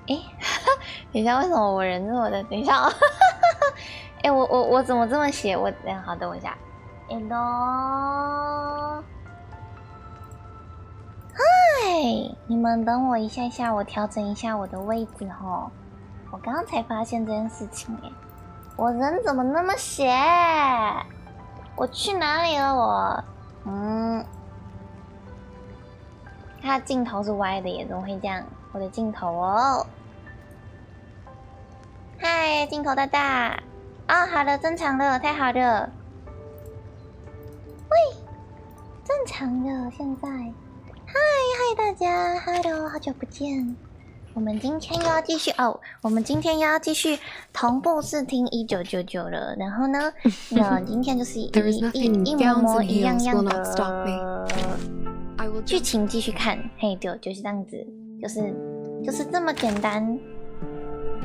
哎，等一下，为什么我人这么的？等一下哦，哎，我怎么这么写？好，等我一下。Hello， 嗨，你们等我一下下，我调整一下我的位置吼。我刚刚才发现这件事情哎，我人怎么那么斜？我去哪里了我？它的镜头是歪的耶，怎么会这样？我的镜头哦。嗨，镜头大大。啊，好了，正常了，太好了。喂，正常了，现在。嗨，大家 ，Hello， 好久不见。我们今天又要继续同步视听1999了。然后呢，今天就是一模一样的剧情继续看。嘿，对，就是这样子，就是这么简单。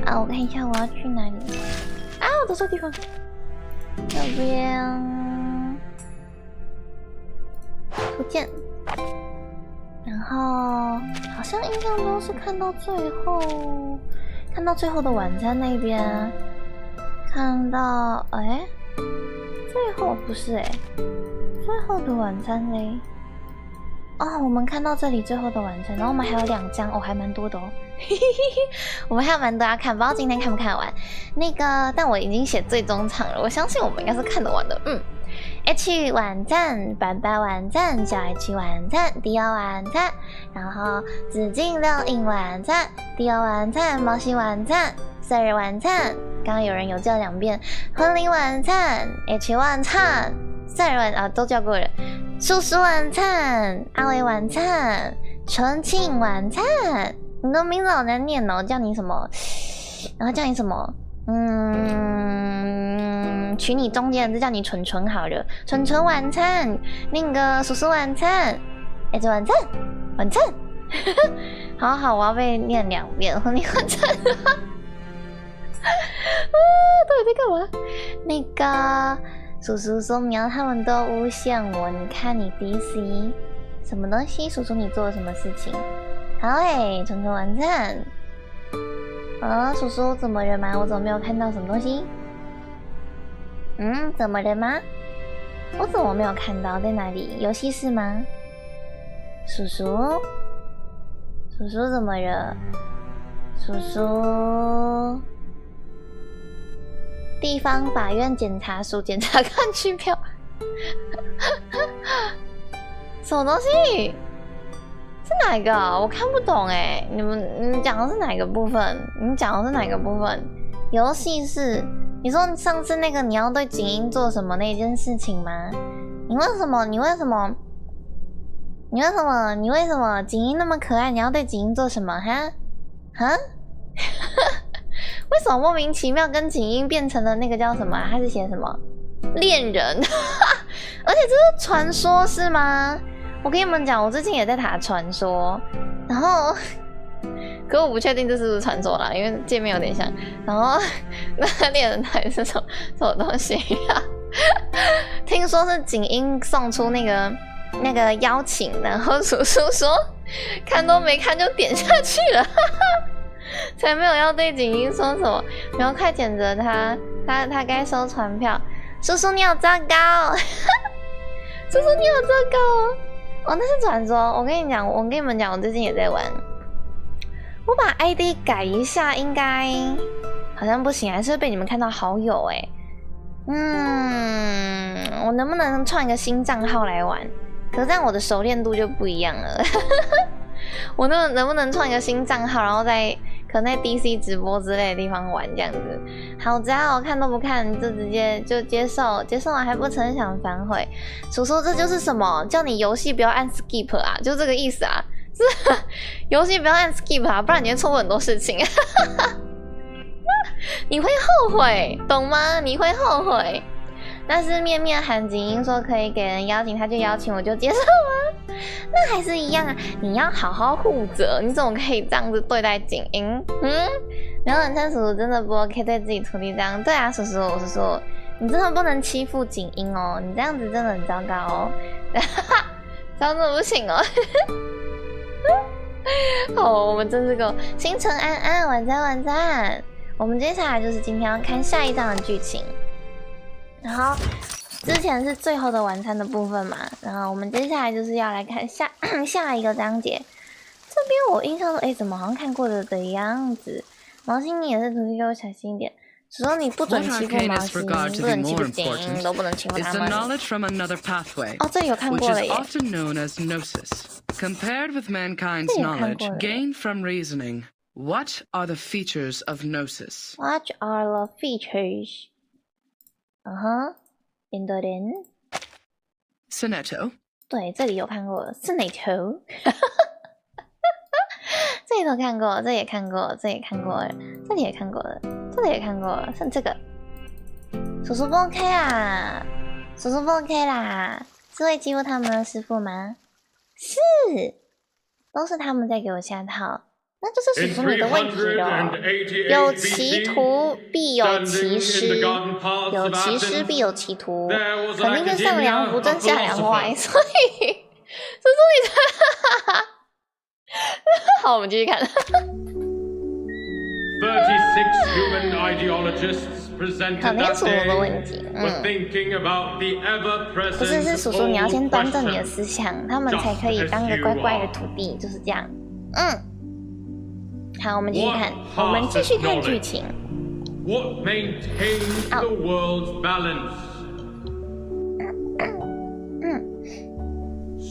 啊，我看一下我要去哪里。啊，我的错地方。这边图鉴。然后好像印象中是看到最后的晚餐那边，看到最后不是最后的晚餐嘞。哦，我们看到这里最后的晚餐，然后我们还有2张哦，还蛮多的哦。我们还有蛮多要看，不知道今天看不看得完。那个，但我已经写最终场了，我相信我们应该是看得完的。H 晚赞，板板晚赞，小 H 晚赞，迪奥晚赞，然后紫禁六印晚赞，迪奥晚赞，毛西晚赞，Sir 晚赞，刚刚有人有叫2遍，婚礼晚赞 ，H 晚赞 ，Sir 晚啊都叫过了，叔叔晚赞，阿伟晚赞，纯庆晚赞，你的名字好难念哦，叫你什么？然后叫你什么？取你中间的字叫你纯纯好了，纯纯晚餐，那个叔叔晚餐，这晚餐，晚餐，好好，我要被念2遍，和你晚餐，到底在干嘛？那个叔叔说苗他们都诬陷我，你看你 DC 什么东西？叔叔你做了什么事情？好纯纯晚餐。叔叔怎么了吗？我怎么没有看到什么东西？怎么了吗？我怎么没有看到？在哪里？游戏室吗？叔叔怎么了？叔叔，地方法院检察署检察官区票，什么东西？是哪一个？我看不懂哎！你们讲的是哪个部分？游戏是你说上次那个你要对景音做什么那件事情吗？你为什么景音那么可爱？你要对景音做什么？哈？为什么莫名其妙跟景音变成了那个叫什么？他是写什么？恋人？而且这是传说是吗？我跟你们讲，我最近也在打传说，然后，可我不确定这是不是传说啦，因为界面有点像。然后那个猎人台是什么东西呀？听说是景音送出那个邀请，然后叔叔说看都没看就点下去了，才没有要对景音说什么。然后快谴责他该收传票。叔叔你好糟糕，叔叔你好糟糕。哦，那是传说。我跟你们讲，我最近也在玩。我把 ID 改一下，应该好像不行，还是会被你们看到好友哎。我能不能创一个新账号来玩？可是这样我的熟练度就不一样了。我能不能创一个新账号，然后可能在 DC 直播之类的地方玩这样子？好，只要我看都不看，就直接就接受完还不成想反悔。叔叔这就是什么？叫你游戏不要按 skip 啊，就这个意思啊。是游戏不要按 skip 啊，不然你会错过很多事情。你会后悔，懂吗？你会后悔。但是面面喊景音说可以给人邀请，他就邀请，我就接受啊。那还是一样啊，你要好好护着，你怎么可以这样子对待景音？然后晚餐叔叔真的不 OK 对自己徒弟这样，对啊，叔叔，你真的不能欺负景音哦，你这样子真的很糟糕哦，这样子不行哦。好，我们真是个星辰安安，晚餐晚餐。我们接下来就是今天要看下一章的剧情，然后之前是最后的晚餐的部分嘛，然后我们接下来就是要来看下一个章节。这边我印象中，怎么好像看过的样子？毛心，你也是，徒弟给我小心一点。只说你不准欺负毛心，不能欺负景，都不能欺负他们。哦，这里有看过了耶。Compared with mankind's knowledge gained from reasoning, what are the features of gnosis? What are the features? 点的人。Soneto. 对，这里有看过 Soneto 这里都看过，这也看过，这也看过，这里也看过了，这里也看过了，像这个，叔叔不 OK 啊，叔叔不 OK 啦，是会欺负他们的师傅吗？是，都是他们在给我下套，那就是叔叔你的问题咯。有歧途必有其师，有其师必有其徒，肯定是上梁不正下梁歪，所以叔叔你的好，我们继续看。好，没有叔叔的问题。不是，是叔叔，你要先端正你的思想，他们才可以当个乖乖的徒弟，就是这样。好，我们继续看，我们继续看剧情。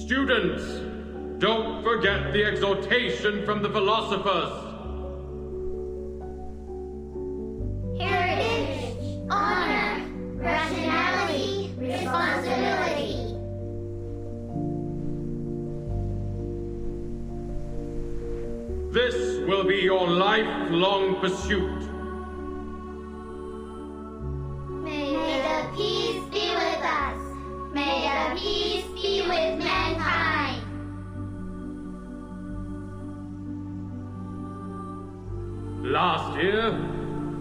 Students.Don't forget the exhortation from the philosophers. Heritage, honor, rationality, responsibility. This will be your lifelong pursuit. May the peace be with us. May the peace be with mankind.Last year,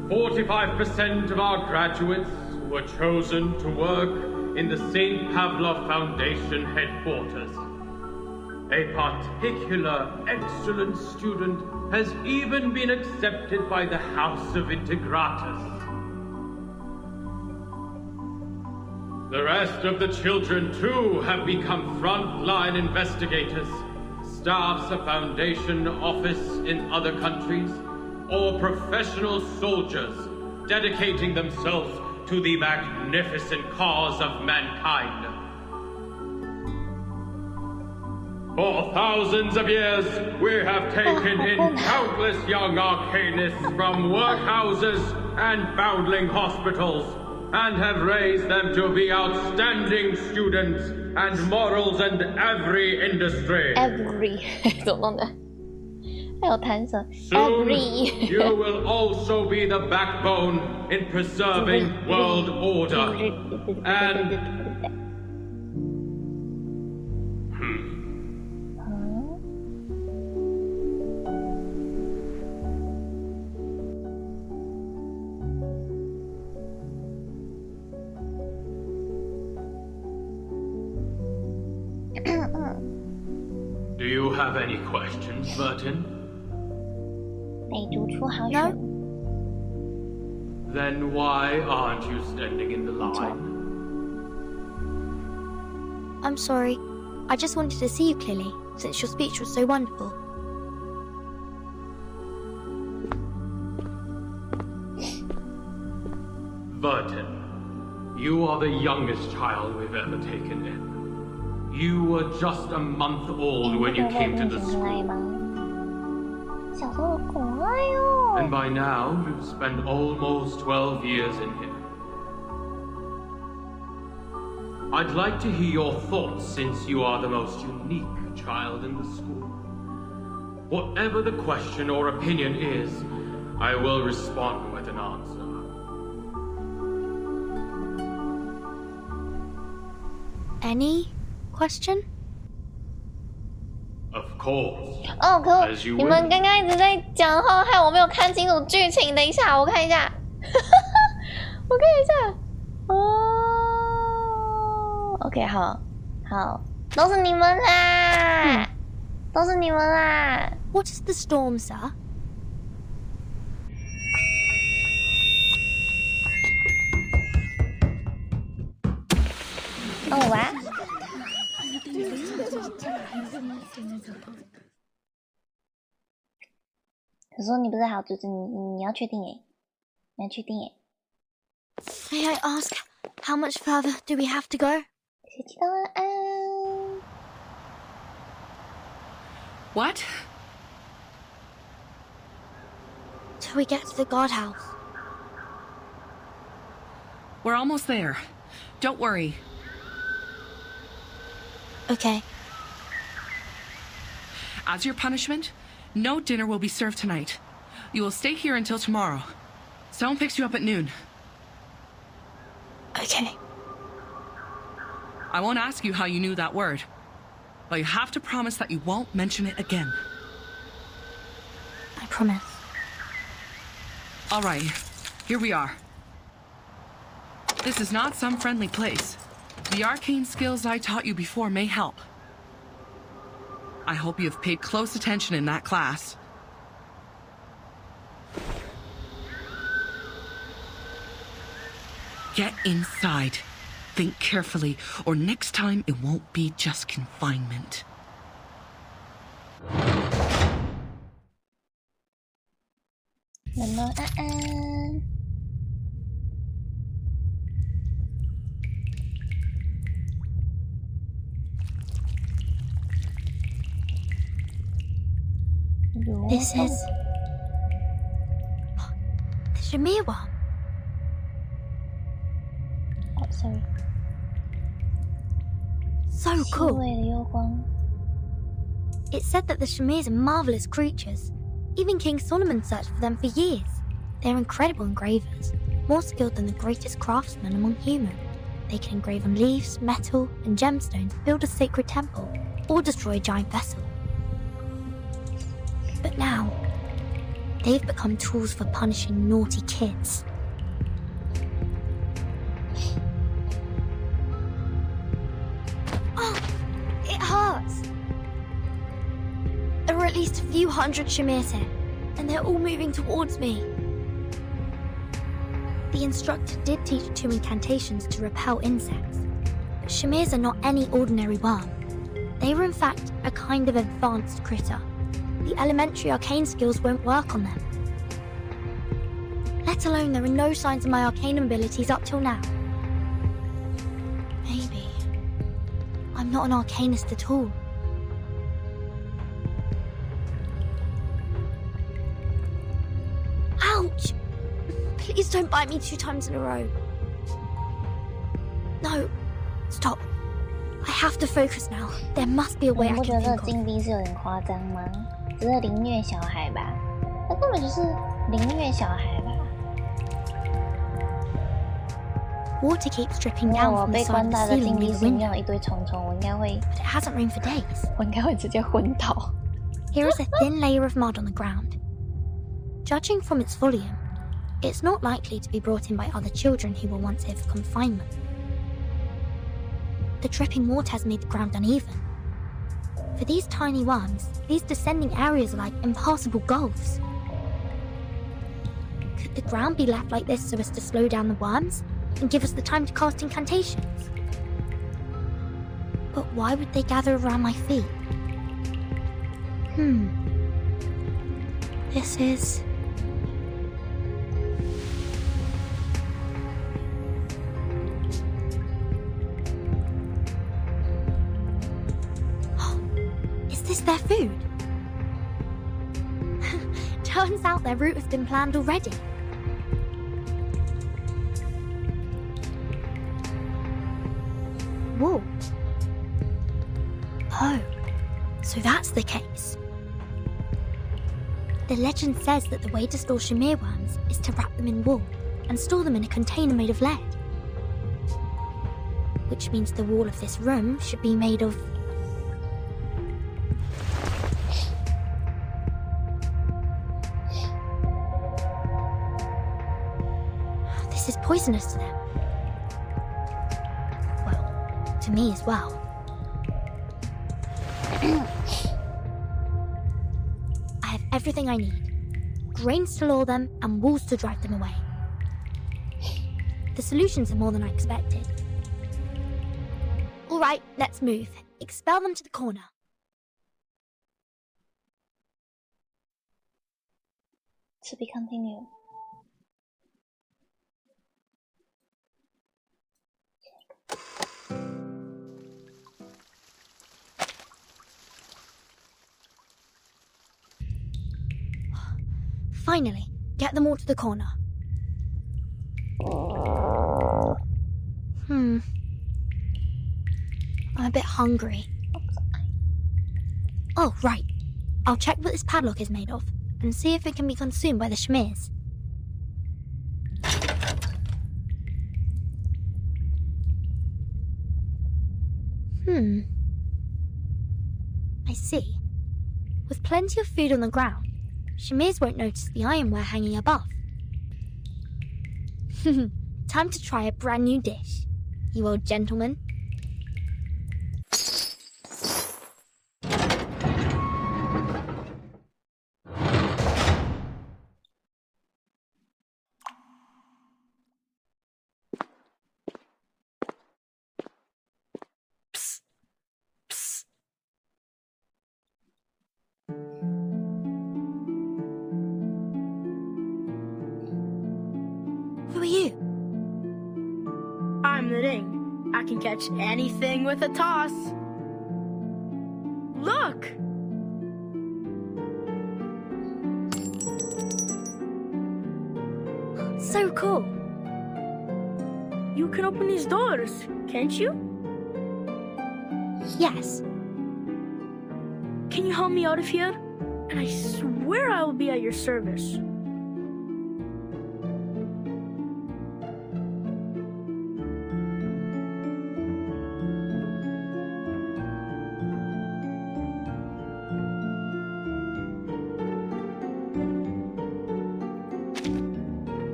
45% of our graduates were chosen to work in the St. Pavlov Foundation headquarters. A particular excellent student has even been accepted by the House of Integratus. The rest of the children, too, have become frontline investigators, staffs a foundation office in other countries,or professional soldiers dedicating themselves to the magnificent cause of mankind. For thousands of years, we have taken in countless young arcanists from workhouses and foundling hospitals and have raised them to be outstanding students and morals in every industry. Soon, you will also be the backbone in preserving world order. And... Do you have any questions, Burton?No. Then why aren't you standing in the line? I'm sorry. I just wanted to see you clearly, since your speech was so wonderful. Burton, you are the youngest child we've ever taken in. You were just a month old when you came to the school.And by now, you've spent almost 12 years in here. I'd like to hear your thoughts since you are the most unique child in the school. Whatever the question or opinion is, I will respond with an answer. Any question? Of course. 哦，可我你们刚刚一直在讲话，害我没有看清楚剧情。等一下，我看一下，我看一下。哦 ，OK， 好，好，都是你们啦，都都是你们啦。What is the storm, sir? Oh, wow. 可是你不是好主子，你要确定耶，你要确定耶。May I ask, how much further do we have to go? 谁知道啊What? Till we get to the guardhouse. We're almost there. Don't worry. Okay. As your punishment, no dinner will be served tonight. You will stay here until tomorrow. Someone picks you up at noon. Okay. I won't ask you how you knew that word, but you have to promise that you won't mention it again. I promise. All right, here we are. This is not some friendly place. The arcane skills I taught you before may help. I hope you have paid close attention in that class. Get inside. Think carefully, or next time it won't be just confinement. This is... the Shamir one. Oh, sorry. So cool. 细微的幽光。 It said that the Shamirs are marvelous creatures. Even King Solomon searched for them for years. They're incredible engravers, more skilled than the greatest craftsmen among humans. They can engrave on leaves, metal, and gemstones, build a sacred temple, or destroy a giant vessel. But now, they've become tools for punishing naughty kids. Oh, it hurts! There are at least a few hundred Shamirs here, and they're all moving towards me. The instructor did teach 2 incantations to repel insects, but Shamirs are not any ordinary worm. They are in fact a kind of advanced critter. The elementary arcane skills won't work on them. Let alone there are no signs of my arcane abilities up till now. Maybe I'm not an arcanist at all. Ouch! Please don't bite me 2 times in a row. No, stop. I have to focus now. There must be a way I 你不 can 觉得 think 禁 of. 地是有点夸张吗？只是凌虐小孩吧？那根本就是凌虐小孩吧？ Water keeps dripping 如果 down 我 from the 被 side 关 of the 在的 ceiling 禁地 near 室 the 里面 window, 有一堆虫虫，我应该会 but it hasn't rained for days. 直接昏倒。 Here is a thin layer of mud on the ground. Judging from its volume, it's not likely to be brought in by other children who were once here for confinement. The dripping water has made the ground uneven. For these tiny worms, these descending areas are like impassable gulfs. Could the ground be left like this so as to slow down the worms and give us the time to cast incantations? But why would they gather around my feet? This is... Is this their food? Turns out their route has been planned already. Whoa. Oh, so that's the case. The legend says that the way to store Shamir worms is to wrap them in wool and store them in a container made of lead. Which means the wall of this room should be made of... This is poisonous to them. Well, to me as well. everything I need. Grains to lure them and walls to drive them away. The solutions are more than I expected. All right, let's move. Expel them to the corner. To be continued. Finally, get them all to the corner. I'm a bit hungry. Oh, right. I'll check what this padlock is made of and see if it can be consumed by the Shmirs. I see. With plenty of food on the ground, Shmirs won't notice the ironware hanging above. Time to try a brand new dish, you old gentleman. Who are you? I'm the ring. I can catch anything with a toss. Look! So cool. You can open these doors, can't you? Yes. Can you help me out of here? And I swear I will be at your service.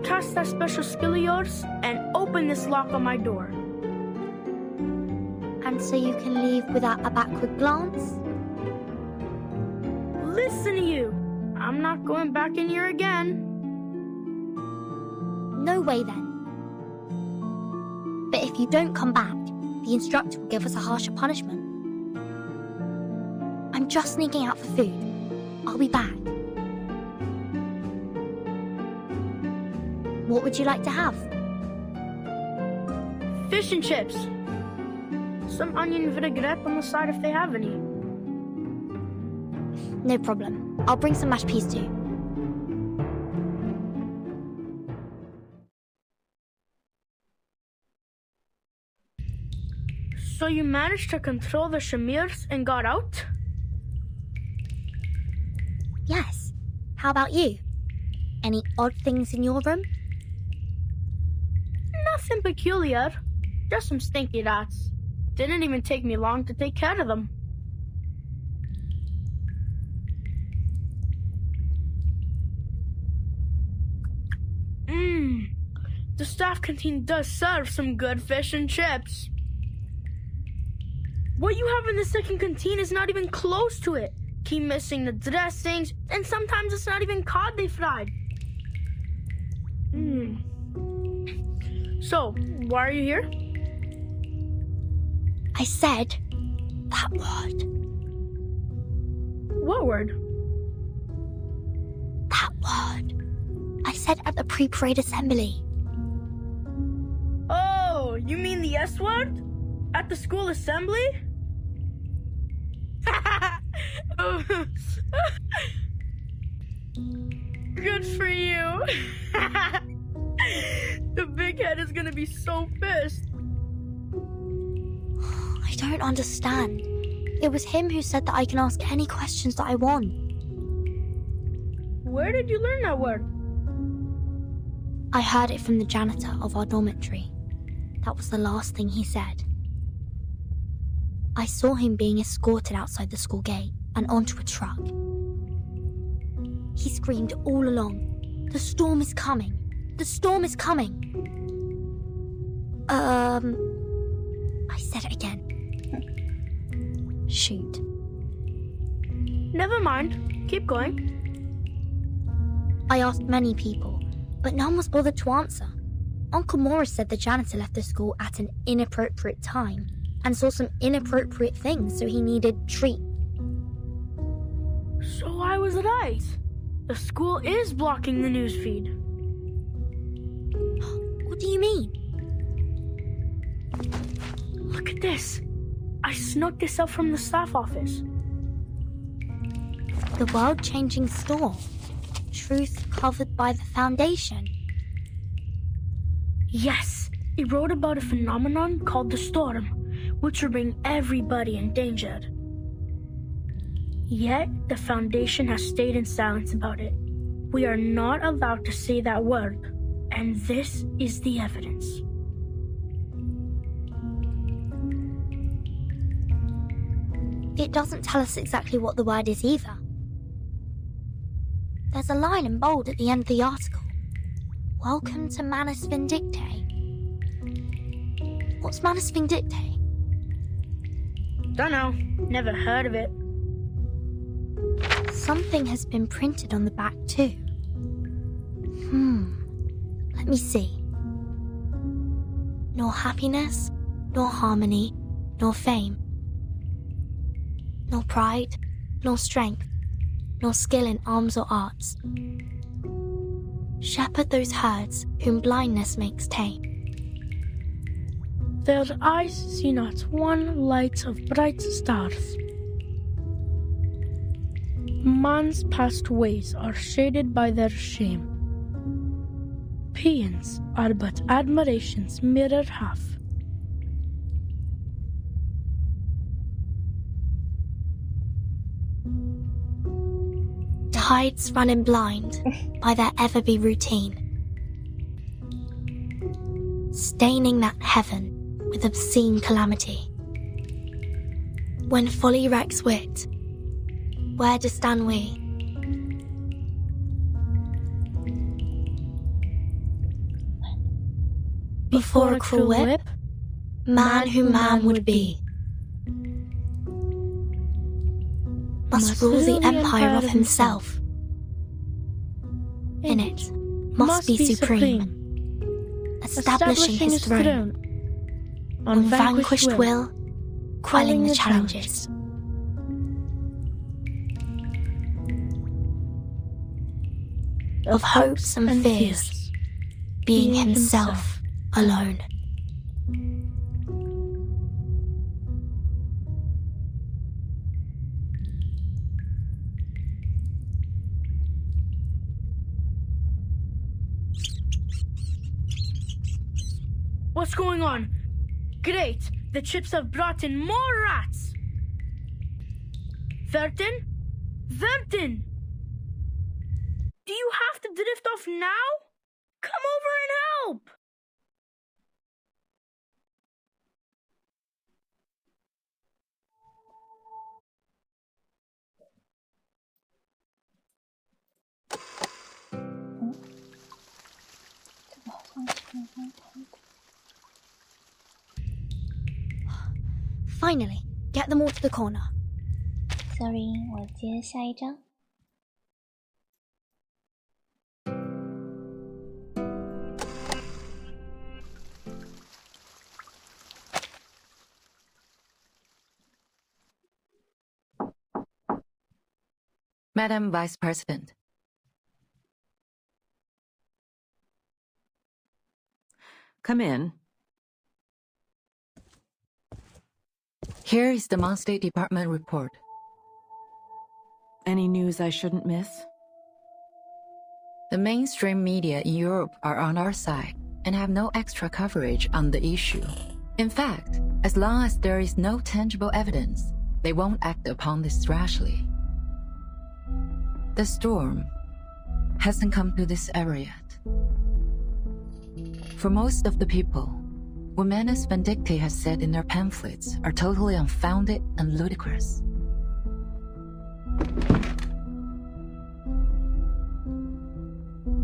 Cast that special skill of yours and open this lock on my door. And so you can leave without a backward glance? Listen to you. I'm not going back in here again. No way then. But if you don't come back, the instructor will give us a harsher punishment. I'm just sneaking out for food. I'll be back. What would you like to have? Fish and chips. Some onion vinaigrette on the side if they have any. No problem. I'll bring some mashed peas too. So you managed to control the Shmirs and got out? Yes. How about you? Any odd things in your room? Nothing peculiar. Just some stinky rats. Didn't even take me long to take care of them. The staff canteen does serve some good fish and chips. What you have in the second canteen is not even close to it. Keep missing the dressings, and sometimes it's not even cod they fried. So, why are you here? I said that word. What word? That word. I said at the pre-parade assembly. Oh, you mean the S word? At the school assembly? Good for you. The big head is gonna be so pissed. I don't understand. It was him who said that I can ask any questions that I want. Where did you learn that word? I heard it from the janitor of our dormitory. That was the last thing he said. I saw him being escorted outside the school gate and onto a truck. He screamed all along, "The storm is coming! The storm is coming!" I said it again. Shoot. Never mind. Keep going. I asked many people, but none was bothered to answer. Uncle Morris said the janitor left the school at an inappropriate time and saw some inappropriate things, so he needed treat. So I was right. The school is blocking the newsfeed. What do you mean? Look at this. I snuck this up from the staff office. The world-changing storm. Truth covered by the Foundation. Yes, it wrote about a phenomenon called the storm, which will bring everybody endangered. Yet, the Foundation has stayed in silence about it. We are not allowed to say that word, and this is the evidence. It doesn't tell us exactly what the word is either. There's a line in bold at the end of the article. Welcome to Manus Vindictae. What's Manus Vindictae? Dunno, never heard of it. Something has been printed on the back too. Let me see. Nor happiness, nor harmony, nor fame. Nor pride, nor strength, nor skill in arms or arts. Shepherd those herds whom blindness makes tame. Their eyes see not one light of bright stars. Man's past ways are shaded by their shame. Paeans are but admiration's mirror half. Tides running blind by their ever-be routine, staining that heaven with obscene calamity. When folly wrecks wit, where do stand we? Before a cruel whip, man who man would be must rule the empire of himself. In it, must be supreme, establishing his throne, on vanquished will, quelling the challenges. Of hopes and fears, being himself alone. What's going on? Great! The chips have brought in more rats! Vertin? Vertin! Do you have to drift off now? Come over and help! Finally, get them all to the corner. Sorry, 我接下一张。Madam Vice President. Come in. Here is the monthly department report. Any news I shouldn't miss? The mainstream media in Europe are on our side and have no extra coverage on the issue. In fact, as long as there is no tangible evidence, they won't act upon this rashly. The storm hasn't come to this area yet. For most of the people, what Manus Vindictae has said in their pamphlets are totally unfounded and ludicrous.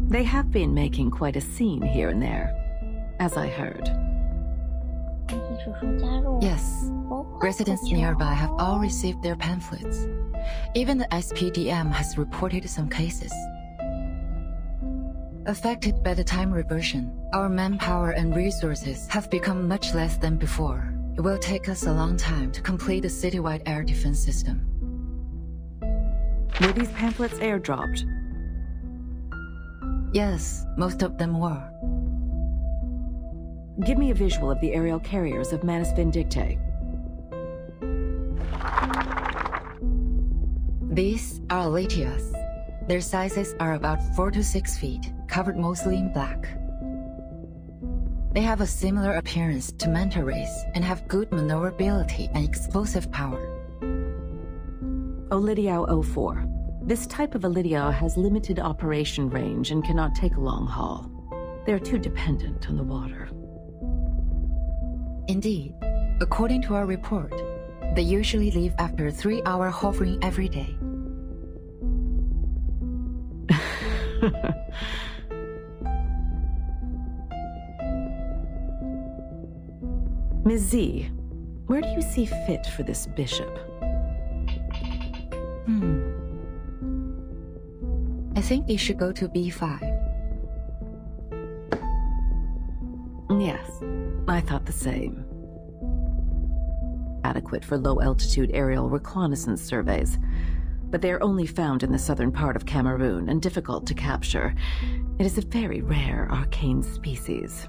They have been making quite a scene here and there, as I heard. Yes, residents nearby have all received their pamphlets. Even the SPDM has reported some cases. Affected by the time reversion, our manpower and resources have become much less than before. It will take us a long time to complete a citywide air defense system. Were these pamphlets airdropped? Yes, most of them were. Give me a visual of the aerial carriers of Manus Vindictae. These are Aletias. Their sizes are about 4 to 6 feet, covered mostly in black. They have a similar appearance to manta rays and have good maneuverability and explosive power. Olidiao 04. This type of Olidiao has limited operation range and cannot take a long haul. They are too dependent on the water. Indeed. According to our report, they usually leave after a 3-hour hovering every day. Ms. Z, where do you see fit for this bishop? I think they should go to B5. Yes, I thought the same. Adequate for low-altitude aerial reconnaissance surveys, but they are only found in the southern part of Cameroon and difficult to capture. It is a very rare arcane species.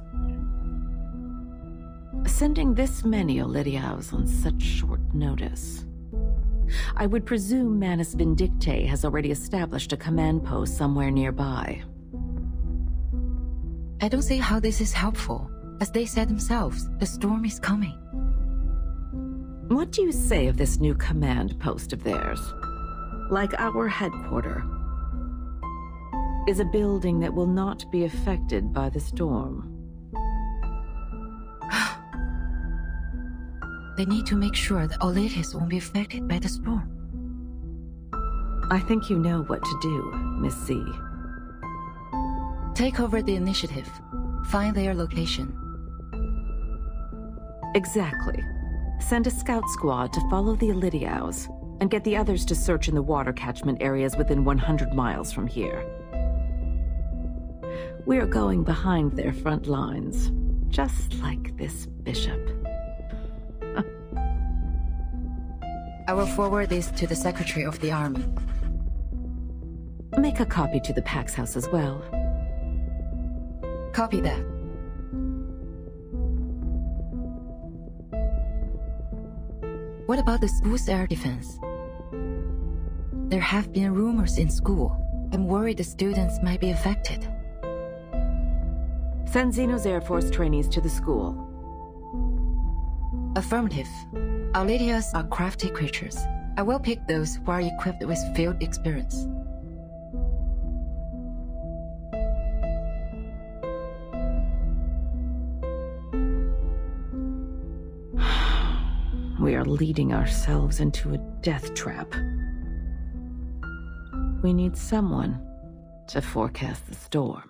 Sending this many Olidiaos on such short notice. I would presume Manus Vindictae has already established a command post somewhere nearby. I don't see how this is helpful. As they said themselves, the storm is coming. What do you say of this new command post of theirs? Like our headquarters, is a building that will not be affected by the storm. They need to make sure that Oletis won't be affected by the storm. I think you know what to do, Miss C. Take over the initiative. Find their location. Exactly. Send a scout squad to follow the Olidiaos, and get the others to search in the water catchment areas within 100 miles from here. We are going behind their front lines, just like this bishop. I will forward this to the Secretary of the Army. Make a copy to the Pax House as well. Copy that. What about the school's air defense? There have been rumors in school. I'm worried the students might be affected. Send Xeno's Air Force trainees to the school. Affirmative. Aletias are crafty creatures. I will pick those who are equipped with field experience. We are leading ourselves into a death trap. We need someone to forecast the storm.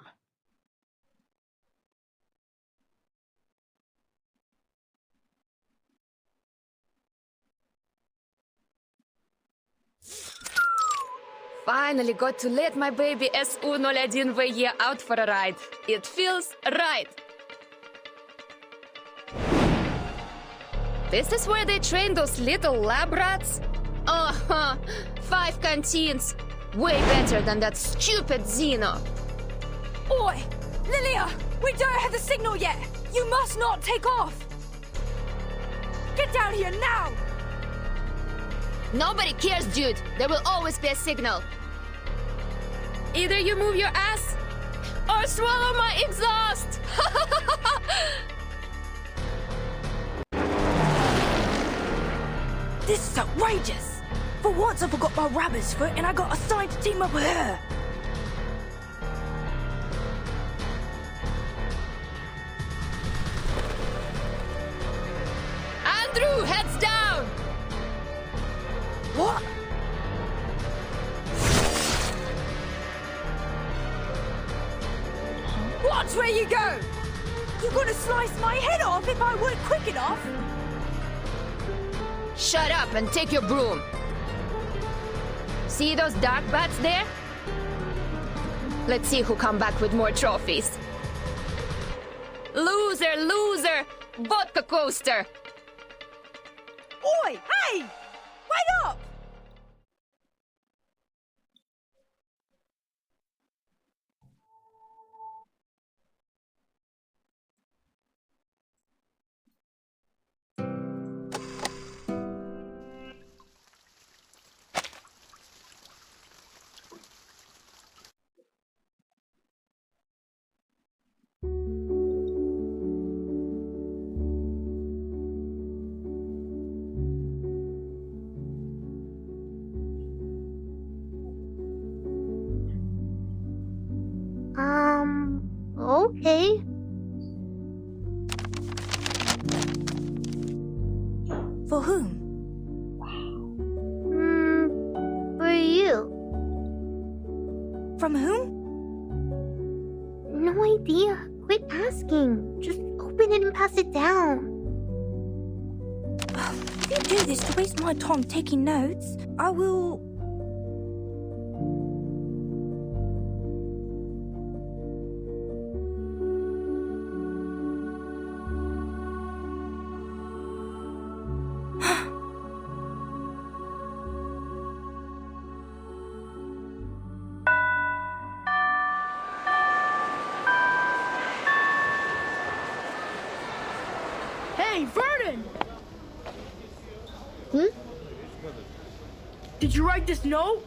Finally got to let my baby SU-01VE out for a ride. It feels right. This is where they train those little lab rats? 5 canteens. Way better than that stupid Xeno. Oi! Lilia! We don't have the signal yet! You must not take off! Get down here now! Nobody cares, dude. There will always be a signal. Either you move your ass or swallow my exhaust! This is outrageous! For once I forgot my rabbit's foot and I got assigned to team up with her! Andrew, heads down! What? Watch where you go! You're gonna slice my head off if I weren't quick enough! Shut up and take your broom. See those dark bats there? Let's see who come back with more trophies. Loser, loser! Vodka coaster! Oi! Hey! Wait up! Okay. For whom? For you. From whom? No idea. Quit asking. Just open it and pass it down. If you do this to waste my time taking notes, I will... Hey, Vernon! Hmm? Did you write this note?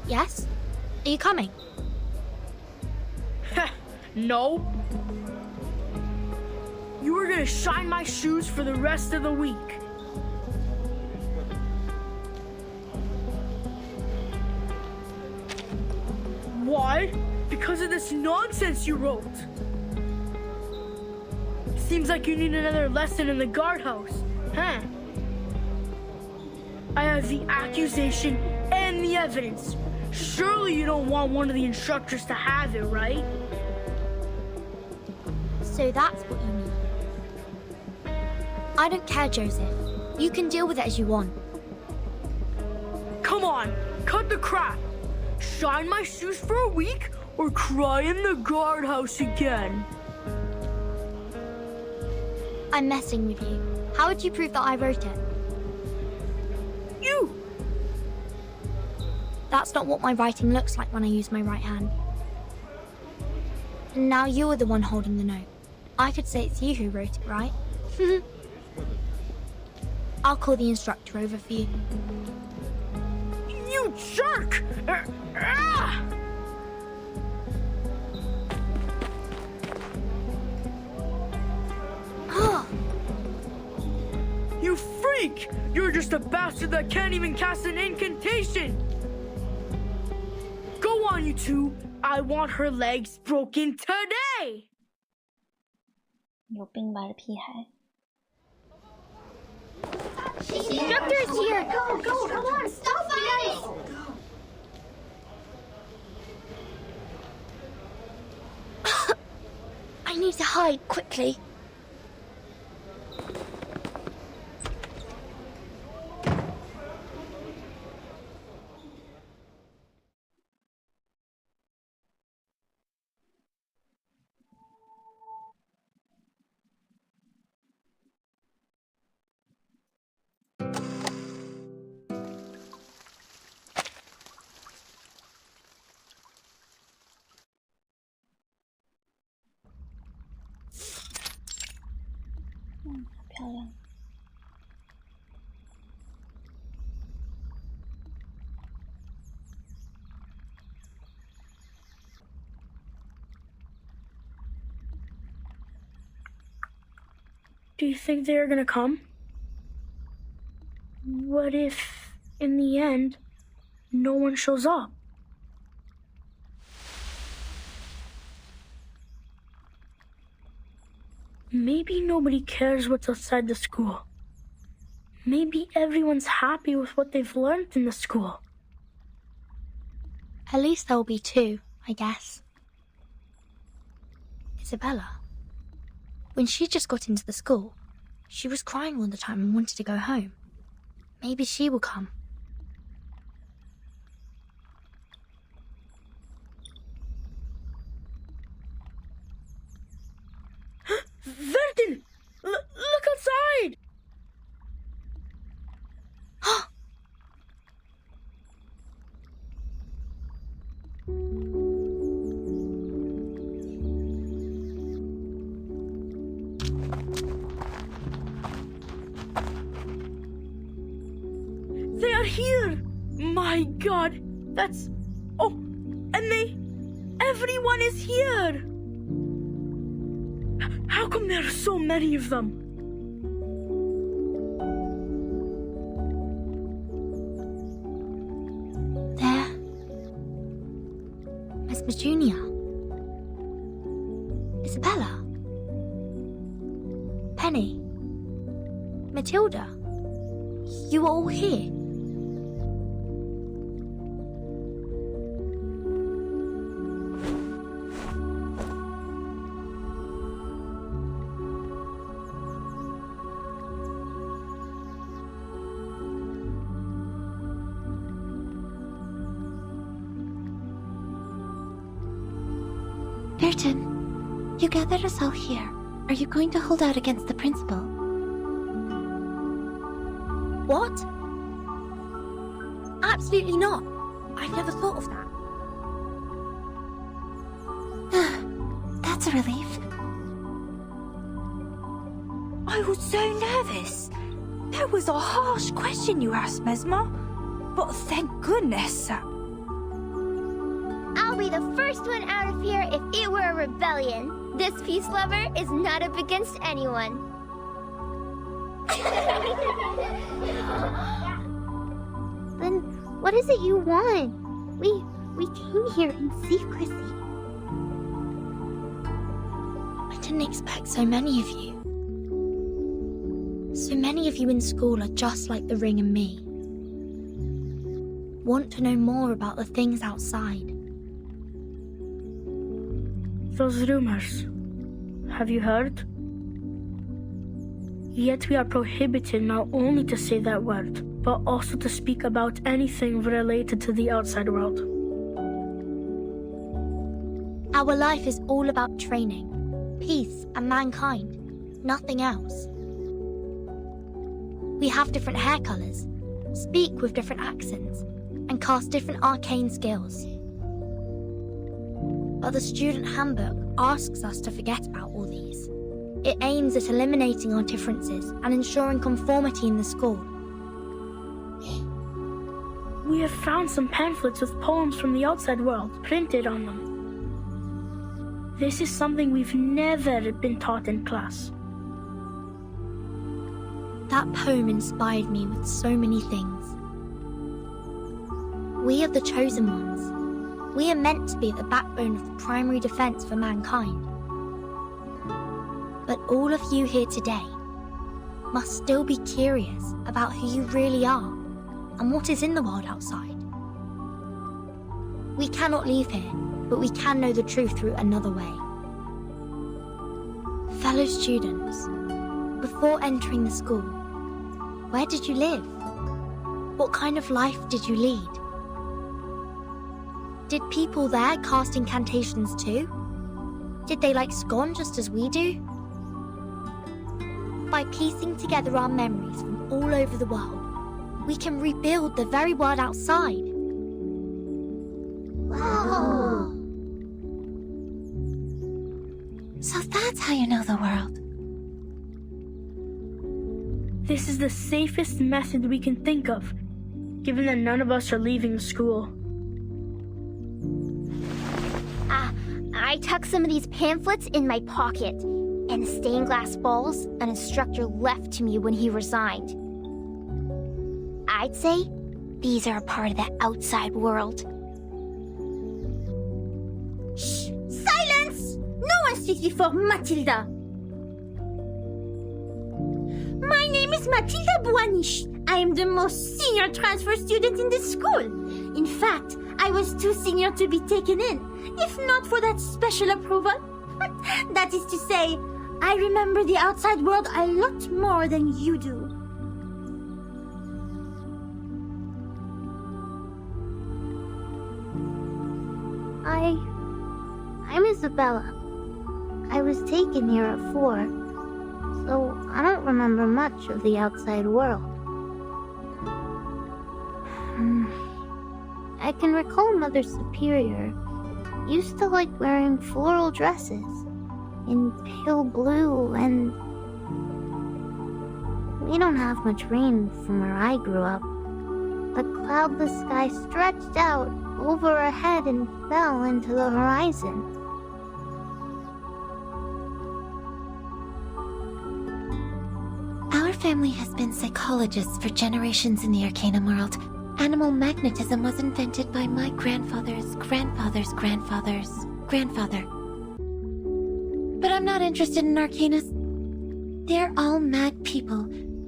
Yes? Are you coming? No. You were gonna shine my shoes for the rest of the week. Why? Because of this nonsense you wrote. Seems like you need another lesson in the guardhouse, huh? I have the accusation and the evidence. Surely you don't want one of the instructors to have it, right? So that's what you mean. I don't care, Joseph. You can deal with it as you want. Come on, cut the crap. Shine my shoes for a week or cry in the guardhouse again. I'm messing with you. How would you prove that I wrote it? You! That's not what my writing looks like when I use my right hand. And now you're the one holding the note. I could say it's you who wrote it, right? I'll call the instructor over for you. You jerk! You freak! You're just a bastard that can't even cast an incantation! Go on, you two! I want her legs broken today! 有病吧的屁孩。 Instructor's here! Go, come on, stop fighting! I need to hide quickly. Do you think they're gonna come? What if, in the end, no one shows up? Maybe nobody cares what's outside the school. Maybe everyone's happy with what they've learned in the school. At least there'll be two, I guess. Isabella. When she just got into the school, she was crying all the time and wanted to go home. Maybe she will come. Captain! Look outside! They are here! My god, that's... Oh, and everyone is here! How come there are so many of them? There. Miss Petunia. Isabella. Penny. Matilda. You are all here. Burton, you gathered us all here. Are you going to hold out against the principal? What? Absolutely not. I've never thought of that. That's a relief. I was so nervous. That was a harsh question you asked, Mesmer. But thank goodness. I'll be the first one out of here if it were a rebellion. This peace lover is not up against anyone. Then what is it you want? We came here in secrecy. I didn't expect so many of you. So many of you in school are just like the Ring and me. Want to know more about the things outside. Those rumors. Have you heard? Yet we are prohibited not only to say that word, but also to speak about anything related to the outside world. Our life is all about training, peace, and mankind. Nothing else. We have different hair colors, speak with different accents, and cast different arcane skills. But the student handbook asks us to forget about all these. It aims at eliminating our differences and ensuring conformity in the school. We have found some pamphlets with poems from the outside world printed on them. This is something we've never been taught in class. That poem inspired me with so many things. We are the chosen ones. We are meant to be the backbone of the primary defense for mankind. But all of you here today must still be curious about who you really are and what is in the world outside. We cannot leave here, but we can know the truth through another way. Fellow students, before entering the school, where did you live? What kind of life did you lead? Did people there cast incantations too? Did they like scone just as we do? By piecing together our memories from all over the world, we can rebuild the very world outside. Whoa! So that's how you know the world. This is the safest method we can think of, given that none of us are leaving school. I tucked some of these pamphlets in my pocket, and the stained glass balls an instructor left to me when he resigned. I'd say these are a part of the outside world. Shh! Silence! No one speaks before Matilda. My name is Matilda Boanish. I am the most senior transfer student in this school. In fact, I was too senior to be taken in, if not for that special approval. That is to say, I remember the outside world a lot more than you do. I'm Isabella. I was taken here at 4. so I don't remember much of the outside world. I can recall Mother Superior used to like wearing floral dresses in pale blue, and we don't have much rain from where I grew up. The cloudless sky stretched out over our head and fell into the horizon. Our family has been psychologists for generations in the Arcanum world. Animal magnetism was invented by my grandfather's grandfather's grandfather's grandfather. But I'm not interested in Arcanus. They're all mad people,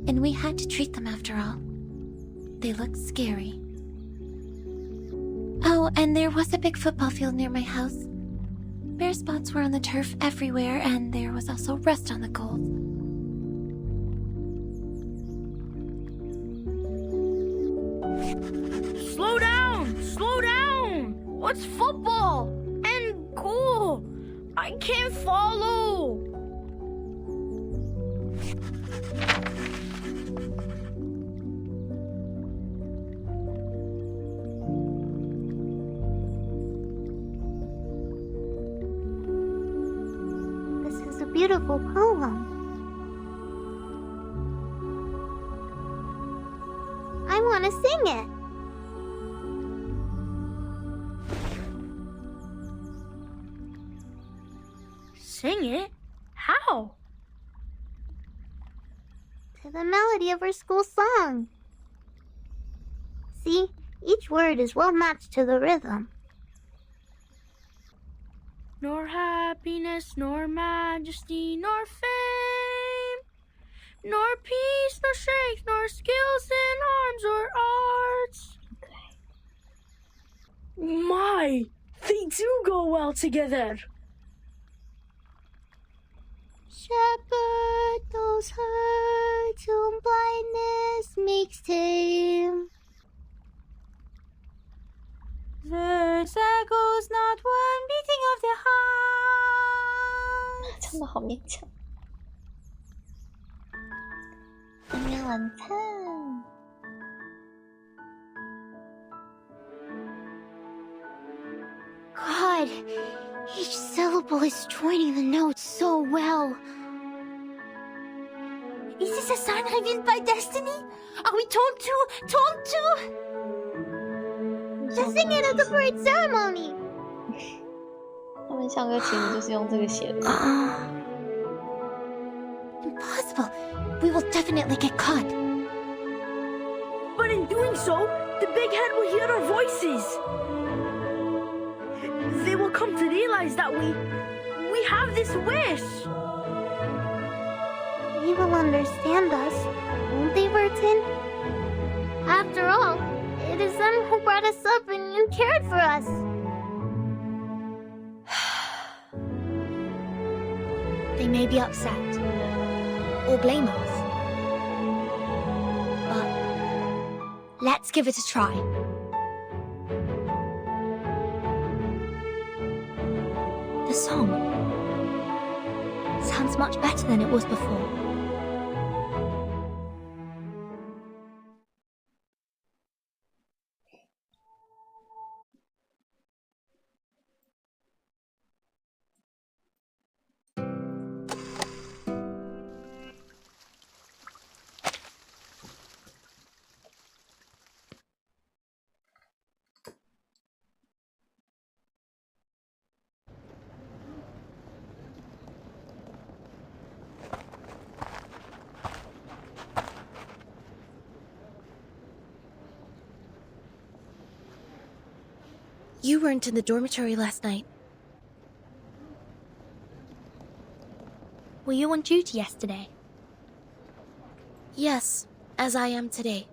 and we had to treat them after all. They look scary. Oh, and there was a big football field near my house. Bare spots were on the turf everywhere, and there was also rust on the goals. Slow down! Slow down! What's football? And cool! I can't follow! This is a beautiful poem. I want to sing it. Sing it? How? To the melody of our school song. See, each word is well matched to the rhythm. Nor happiness, nor majesty, nor fame, nor peace, nor strength, nor skills in arms or arts. My, they do go well together. Shepherd those hearts whom blindness makes tame. Verse echoes not one beating of the heart. 真的好勉强。营养晚餐。God, each syllable is joining the notes so well. Is this a sign revealed by destiny? Are we told to? To sing it at the parade ceremony. 他们唱歌其实就是用这个写的。Impossible. We will definitely get caught. But in doing so, the big head will hear our voices. They will come to realize that we have this wish. They will understand us, won't they, Burton? After all, it is them who brought us up and cared for us. They may be upset or blame us, but let's give it a try. The song sounds much better than it was before. You weren't in the dormitory last night. Were you on duty yesterday? Yes, as I am today.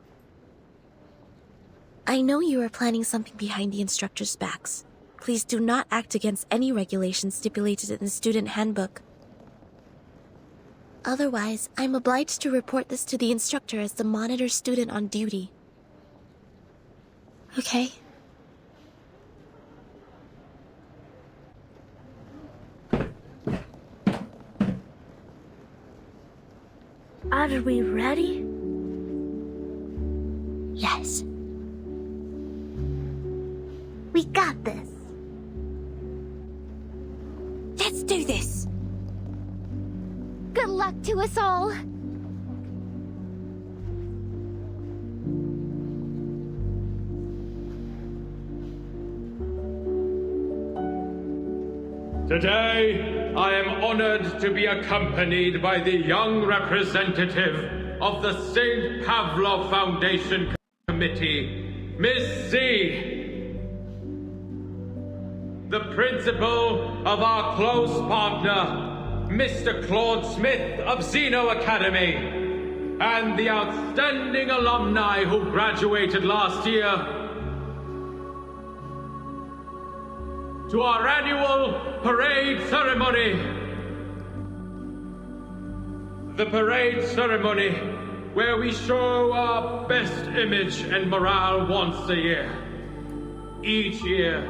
I know you are planning something behind the instructors' backs. Please do not act against any regulations stipulated in the student handbook. Otherwise, I'm obliged to report this to the instructor as the monitor student on duty. Okay? Are we ready? Yes. We got this. Let's do this. Good luck to us all. Today, I am honored to be accompanied by the young representative of the St. Pavlov Foundation Committee, Miss C. The principal of our close partner, Mr. Claude Smith of Xeno Academy, and the outstanding alumni who graduated last year. To our annual parade ceremony. The parade ceremony, where we show our best image and morale once a year. Each year,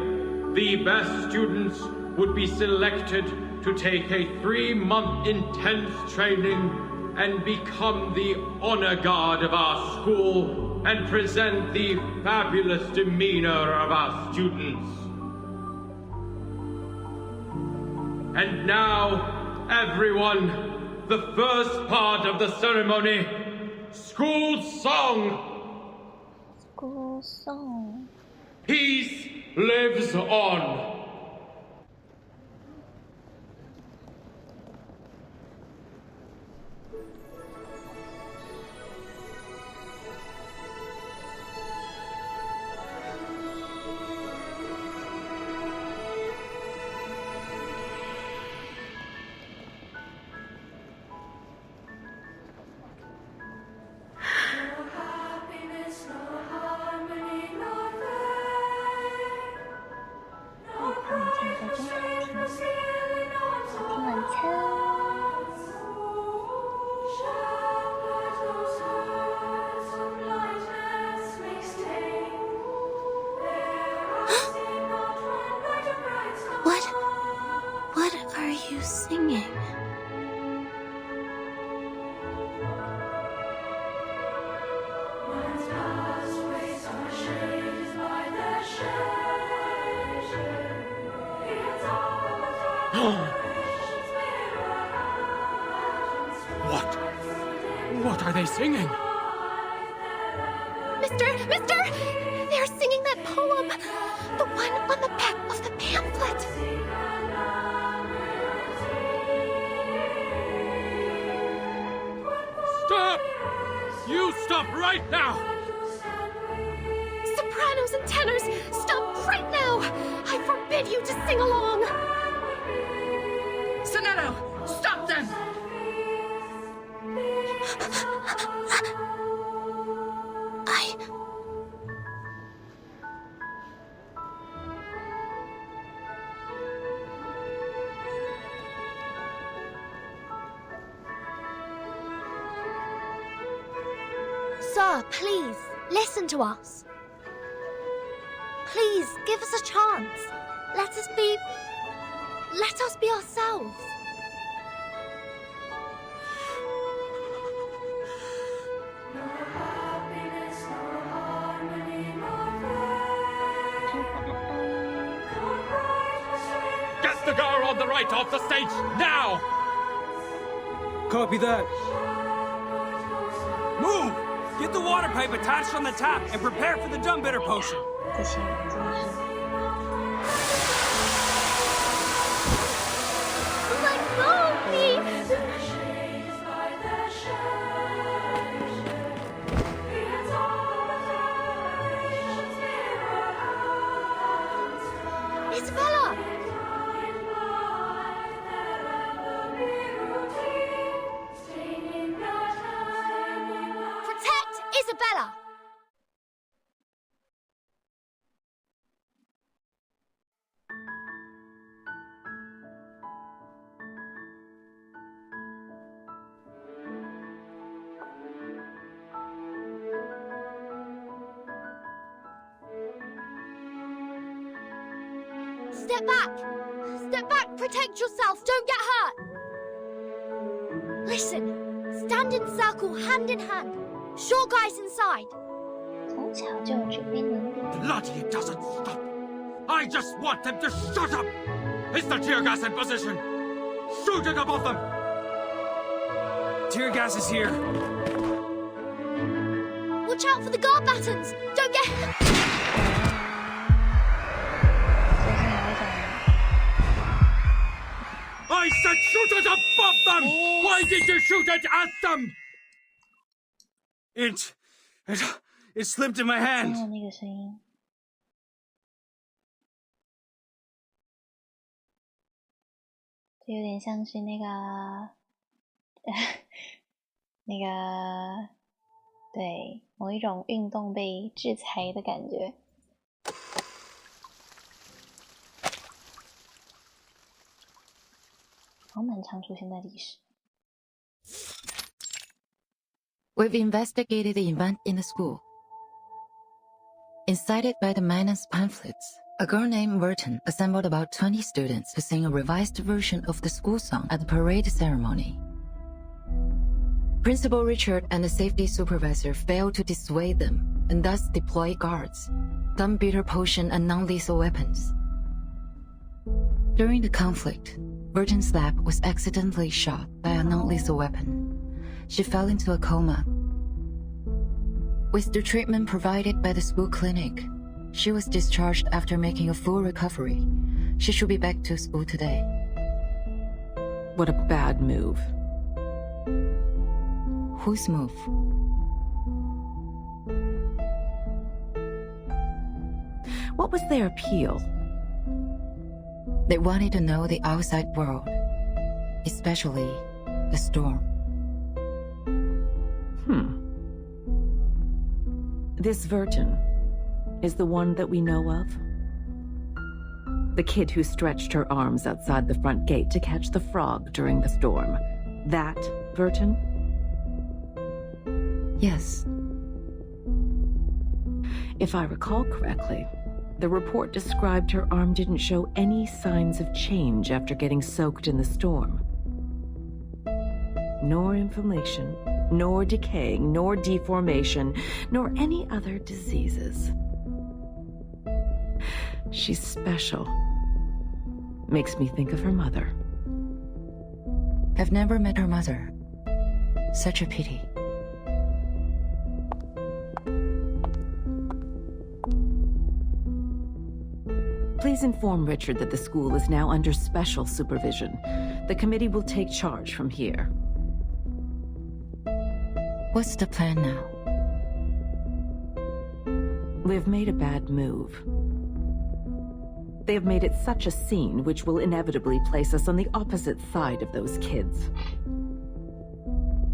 the best students would be selected to take a 3-month intense training and become the honor guard of our school and present the fabulous demeanor of our students. And now, everyone, the first part of the ceremony, school song. School song. Peace lives on. What are you singing? What are they singing? Mister! They're singing that poem! The one on the back of the pamphlet! Stop! You stop right now! Sopranos and tenors, stop right now! I forbid you to sing along! Sonetto, stop them! Sir, please, listen to us. Please, give us a chance. Let us be ourselves. Get the girl on the right off the stage, now! Copy that. Move! Get the water pipe attached on the tap and prepare for the dumb bitter potion. Let go of me! Isabella! Protect Isabella! Step back! Step back! Protect yourself! Don't get hurt! Listen, Stand in circle, hand in hand. Short guys inside. 从小就有指挥能力。 Bloody it doesn't stop! I just want them to shut up! Is the tear gas in position? Shoot it above them! Tear gas is here. Watch out for the guard battens. Don't get... I said shoot it above them! Why did you shoot it at them? It slipped in my hand. 那个声音。这有点像是那个那个对某一种运动被制裁的感觉。好蛮常出现在历史。 We've investigated the event in the school. Incited by the menace pamphlets, a girl named Burton assembled about 20 students to sing a revised version of the school song at the parade ceremony. Principal Richard and the safety supervisor failed to dissuade them and thus deployed guards, gunpowder potion and non-lethal weapons. During the conflict, Burton's lab was accidentally shot by a non-lethal weapon. She fell into a coma. With the treatment provided by the school clinic, she was discharged after making a full recovery. She should be back to school today. What a bad move. Whose move? What was their appeal? They wanted to know the outside world, especially the storm. This Verton is the one that we know of? The kid who stretched her arms outside the front gate to catch the frog during the storm. That Verton? Yes. If I recall correctly, the report described her arm didn't show any signs of change after getting soaked in the storm. Nor inflammation, nor decaying, nor deformation, nor any other diseases. She's special. Makes me think of her mother. I've never met her mother. Such a pity. Please inform Richard that the school is now under special supervision. The committee will take charge from here. What's the plan now? We've made a bad move. They have made it such a scene which will inevitably place us on the opposite side of those kids.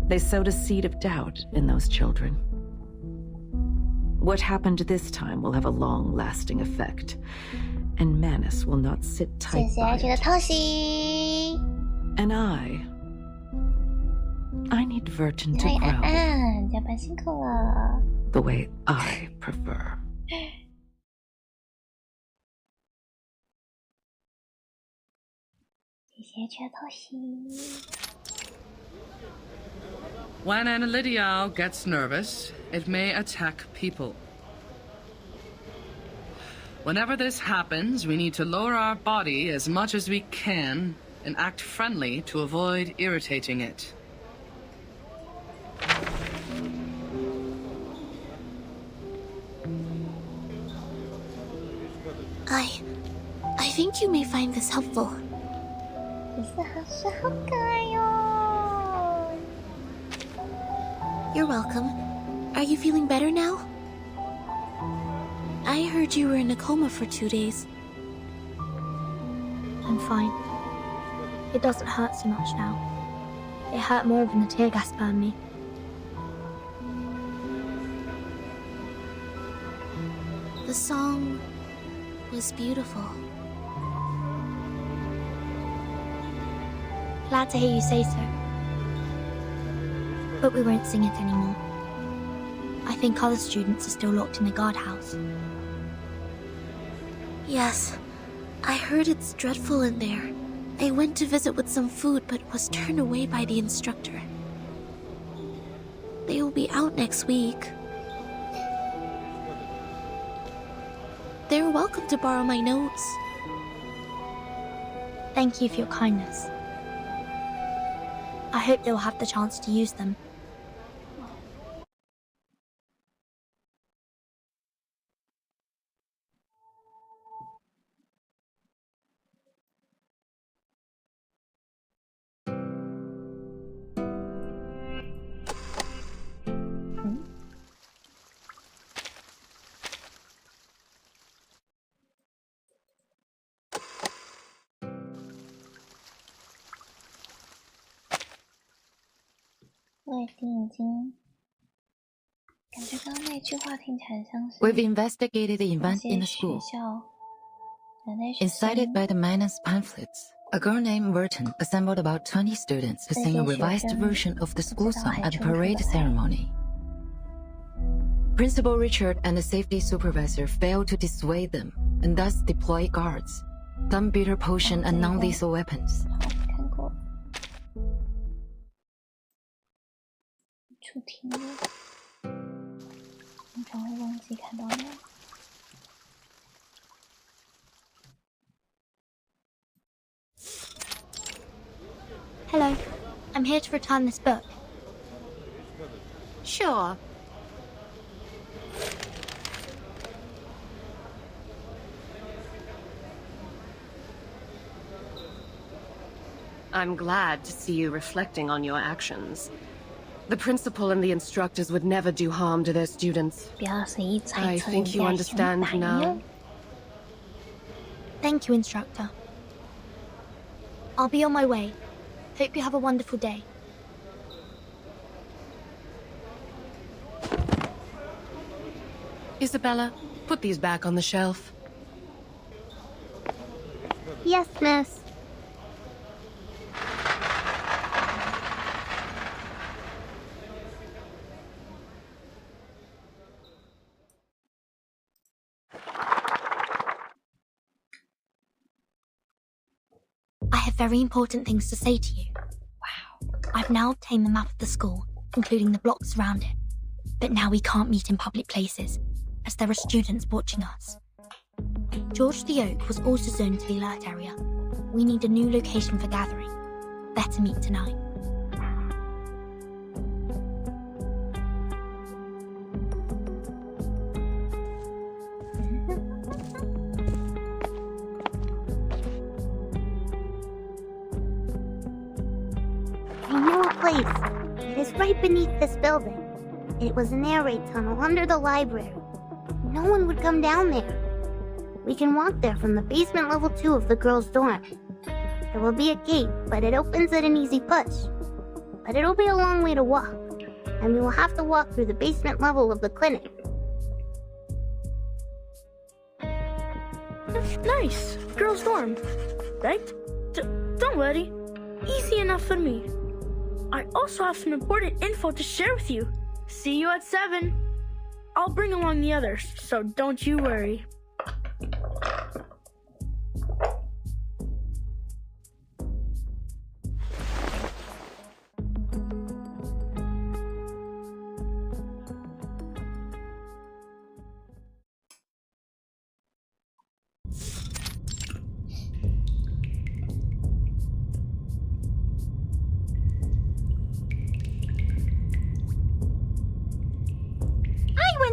They sowed a seed of doubt in those children. What happened this time will have a long-lasting effect, and Manus will not sit tight by it. And I need Verton to grow the way I prefer. When an Lidiao gets nervous, it may attack people. Whenever this happens, we need to lower our body as much as we can and act friendly to avoid irritating it. I think you may find this helpful. You're welcome. Are you feeling better now? I heard you were in a coma for 2 days. I'm fine. It doesn't hurt so much now. It hurt more when the tear gas burned me. The song was beautiful. Glad to hear you say so. But we won't sing it anymore. I think other students are still locked in the guardhouse. Yes, I heard it's dreadful in there. I went to visit with some food but was turned away by the instructor. They will be out next week. They're welcome to borrow my notes. Thank you for your kindness. I hope they'll have the chance to use them. We've investigated the event in the school. Incited by the menace pamphlets, a girl named Burton assembled about 20 students to sing a revised version of the school song at the parade ceremony. Principal Richard and the safety supervisor failed to dissuade them and thus deployed guards, dumb bitter potion and non-lethal weapons. Hello, I'm here to return this book. Sure. I'm glad to see you reflecting on your actions. The principal and the instructors would never do harm to their students. I think you understand now. Thank you, instructor. I'll be on my way. Hope you have a wonderful day. Isabella, put these back on the shelf. Yes, miss. I have very important things to say to you. Wow. I've now obtained the map of the school, including the blocks around it. But now we can't meet in public places, as there are students watching us. George the Oak was also zoned to the alert area. We need a new location for gathering. Better meet tonight. I know a place. It is right beneath this building. It was an air raid tunnel under the library. No one would come down there. We can walk there from the basement level 2 of the girls' dorm. There will be a gate, but it opens at an easy push. But it'll be a long way to walk, and we will have to walk through the basement level of the clinic. Nice. Girls' dorm, right? Don't worry. Easy enough for me. I also have some important info to share with you. See you at 7. I'll bring along the others, so don't you worry.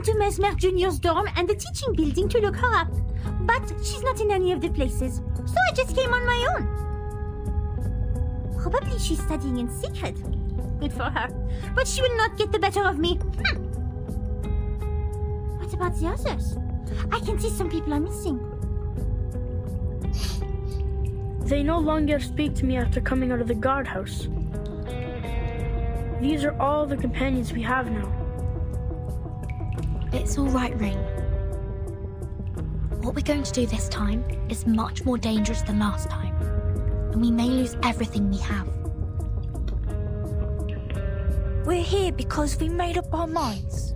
To Mesmer Jr.'s dorm and the teaching building to look her up. But she's not in any of the places, so I just came on my own. Probably she's studying in secret. Good for her. But she will not get the better of me. What about the others? I can see some people are missing. They no longer speak to me after coming out of the guardhouse. These are all the companions we have now. It's all right, Ring. What we're going to do this time is much more dangerous than last time, and we may lose everything we have. We're here because we made up our minds.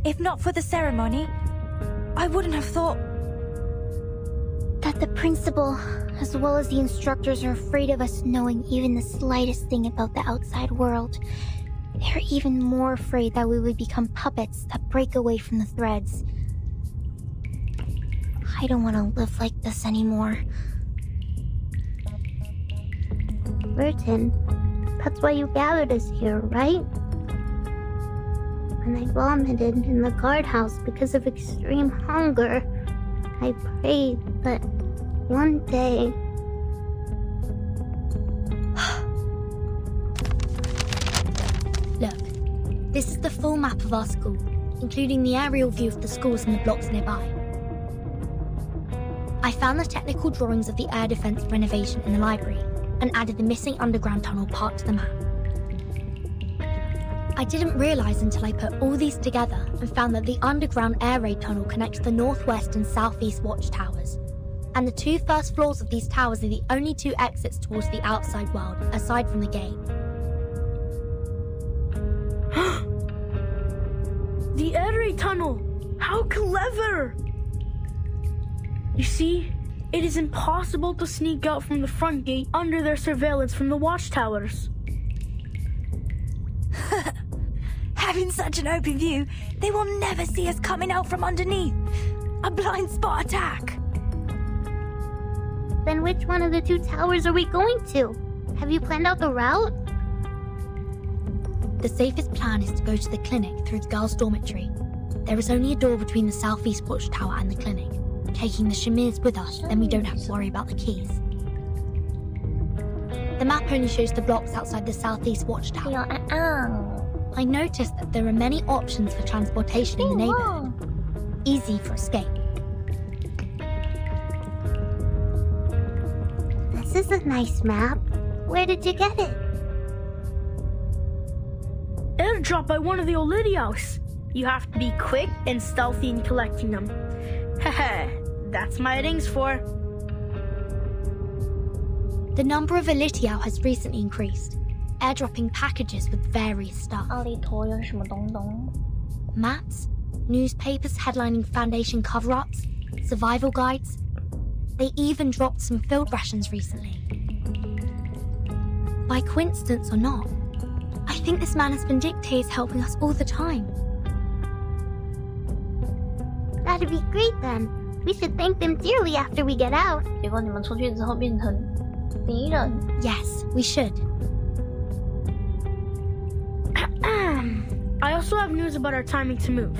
If not for the ceremony, I wouldn't have thought... That the principal, as well as the instructors, are afraid of us knowing even the slightest thing about the outside world. They're even more afraid that we would become puppets that break away from the threads. I don't want to live like this anymore. Burton, that's why you gathered us here, right? When I vomited in the guardhouse because of extreme hunger, I prayed that one day... Look, this is the full map of our school, including the aerial view of the schools and the blocks nearby. I found the technical drawings of the air defense renovation in the library and added the missing underground tunnel part to the map. I didn't realise until I put all these together and found that the underground air raid tunnel connects the northwest and southeast watchtowers. And the 2 first floors of these towers are the only 2 exits towards the outside world, aside from the gate. The air raid tunnel! How clever! You see, it is impossible to sneak out from the front gate under their surveillance from the watchtowers. Having such an open view, they will never see us coming out from underneath. A blind spot attack. Then which one of the 2 towers are we going to? Have you planned out the route? The safest plan is to go to the clinic through the girls' dormitory. There is only a door between the southeast watchtower and the clinic. Taking the Shamirs with us, then we don't have to worry about the keys. The map only shows the blocks outside the southeast watchtower. I noticed that there are many options for transportation in the neighborhood. Easy for escape. This is a nice map. Where did you get it? Airdrop by one of the Olidios. You have to be quick and stealthy in collecting them. Haha, that's my rings for. The number of Elitiao has recently increased, airdropping packages with various stuff. Maps, newspapers headlining Foundation cover-ups, survival guides. They even dropped some field rations recently. By coincidence or not, I think this man has been dictates helping us all the time. That'd be great then. We should thank them dearly after we get out. 结果你们出去之后变成敌人。 Yes, we should. I also have news about our timing to move.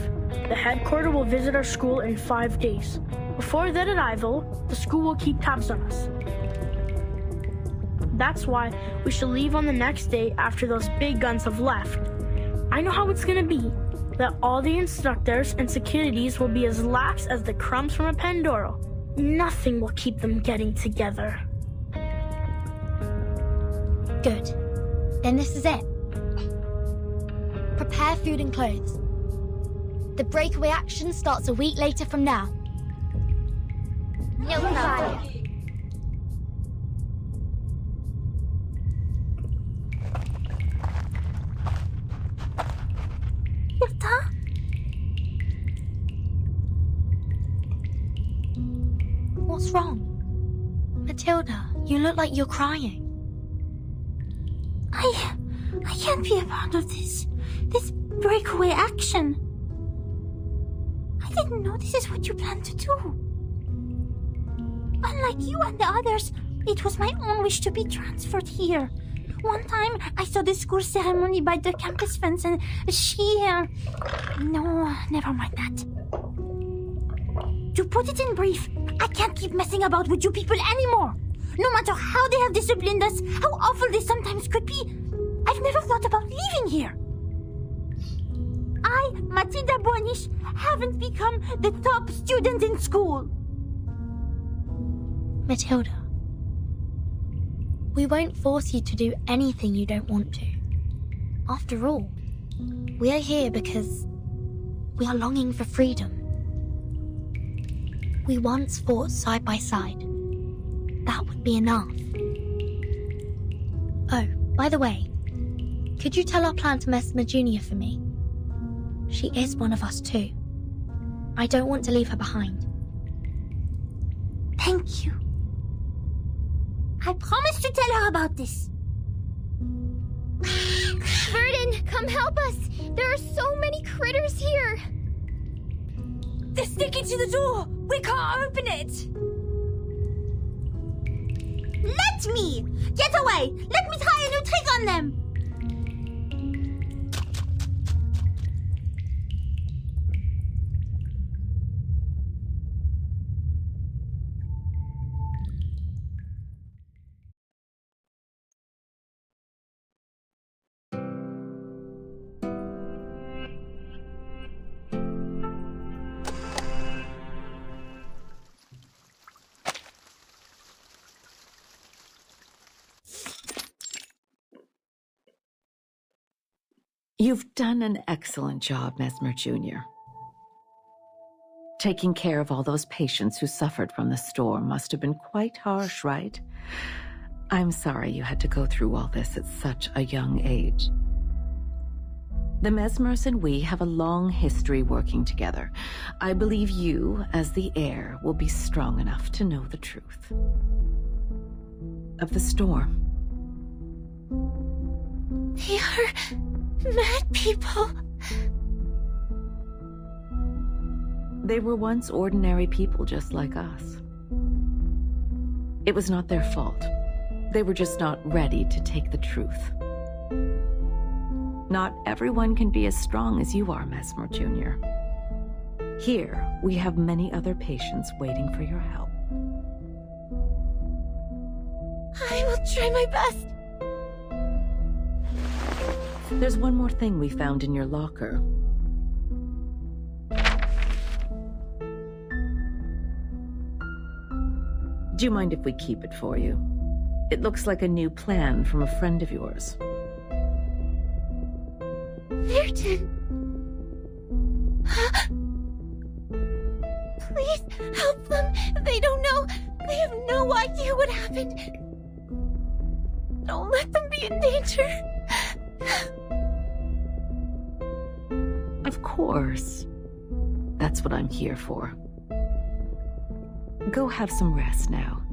The headquarters will visit our school in 5 days. Before their arrival, the school will keep tabs on us. That's why we should leave on the next day after those big guns have left. I know how it's gonna be. That all the instructors and securities will be as lax as the crumbs from a Pandoro. Nothing will keep them getting together. Good. Then this is it. Prepare food and clothes. The breakaway action starts a week later from now. No problem. What's wrong? Matilda, you look like you're crying. I can't be a part of this breakaway action. I didn't know this is what you planned to do. Unlike you and the others, it was my own wish to be transferred here. One time, I saw the school ceremony by the campus fence and No, never mind that. To put it in brief, I can't keep messing about with you people anymore. No matter how they have disciplined us, how awful they sometimes could be, I've never thought about leaving here. I, Matilda Buanish, haven't become the top student in school. Matilda, we won't force you to do anything you don't want to. After all, we are here because we are longing for freedom. We once fought side by side. That would be enough. Oh, by the way, could you tell our plant Mesmer Jr. for me? She is one of us too. I don't want to leave her behind. Thank you. I promise to tell her about this. Verdon, come help us! There are so many critters here! They're sticking to the door! We can't open it! Let me! Get away! Let me try a new take on them! You've done an excellent job, Mesmer Jr. Taking care of all those patients who suffered from the storm must have been quite harsh, right? I'm sorry you had to go through all this at such a young age. The Mesmers and we have a long history working together. I believe you, as the heir, will be strong enough to know the truth of the storm. They are mad people. They were once ordinary people just like us. It was not their fault. They were just not ready to take the truth. Not everyone can be as strong as you are, Mesmer Jr. Here, we have many other patients waiting for your help. I will try my best. There's one more thing we found in your locker. Do you mind if we keep it for you? It looks like a new plan from a friend of yours. Virgin! Please help them. They don't know. They have no idea what happened. Don't let them be in danger. Of course. That's what I'm here for. Go have some rest now.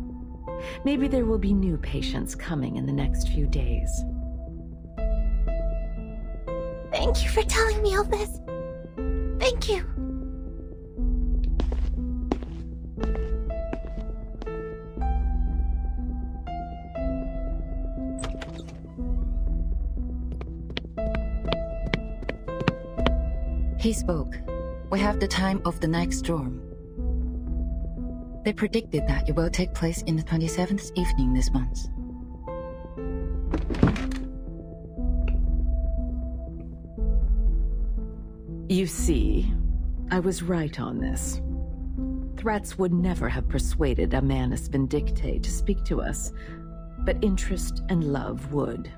Maybe there will be new patients coming in the next few days. Thank you for telling me all this. Thank you. He spoke. We have the time of the next storm. They predicted that it will take place in the 27th evening this month. You see, I was right on this. Threats would never have persuaded Manus Vindicte to speak to us, but interest and love would.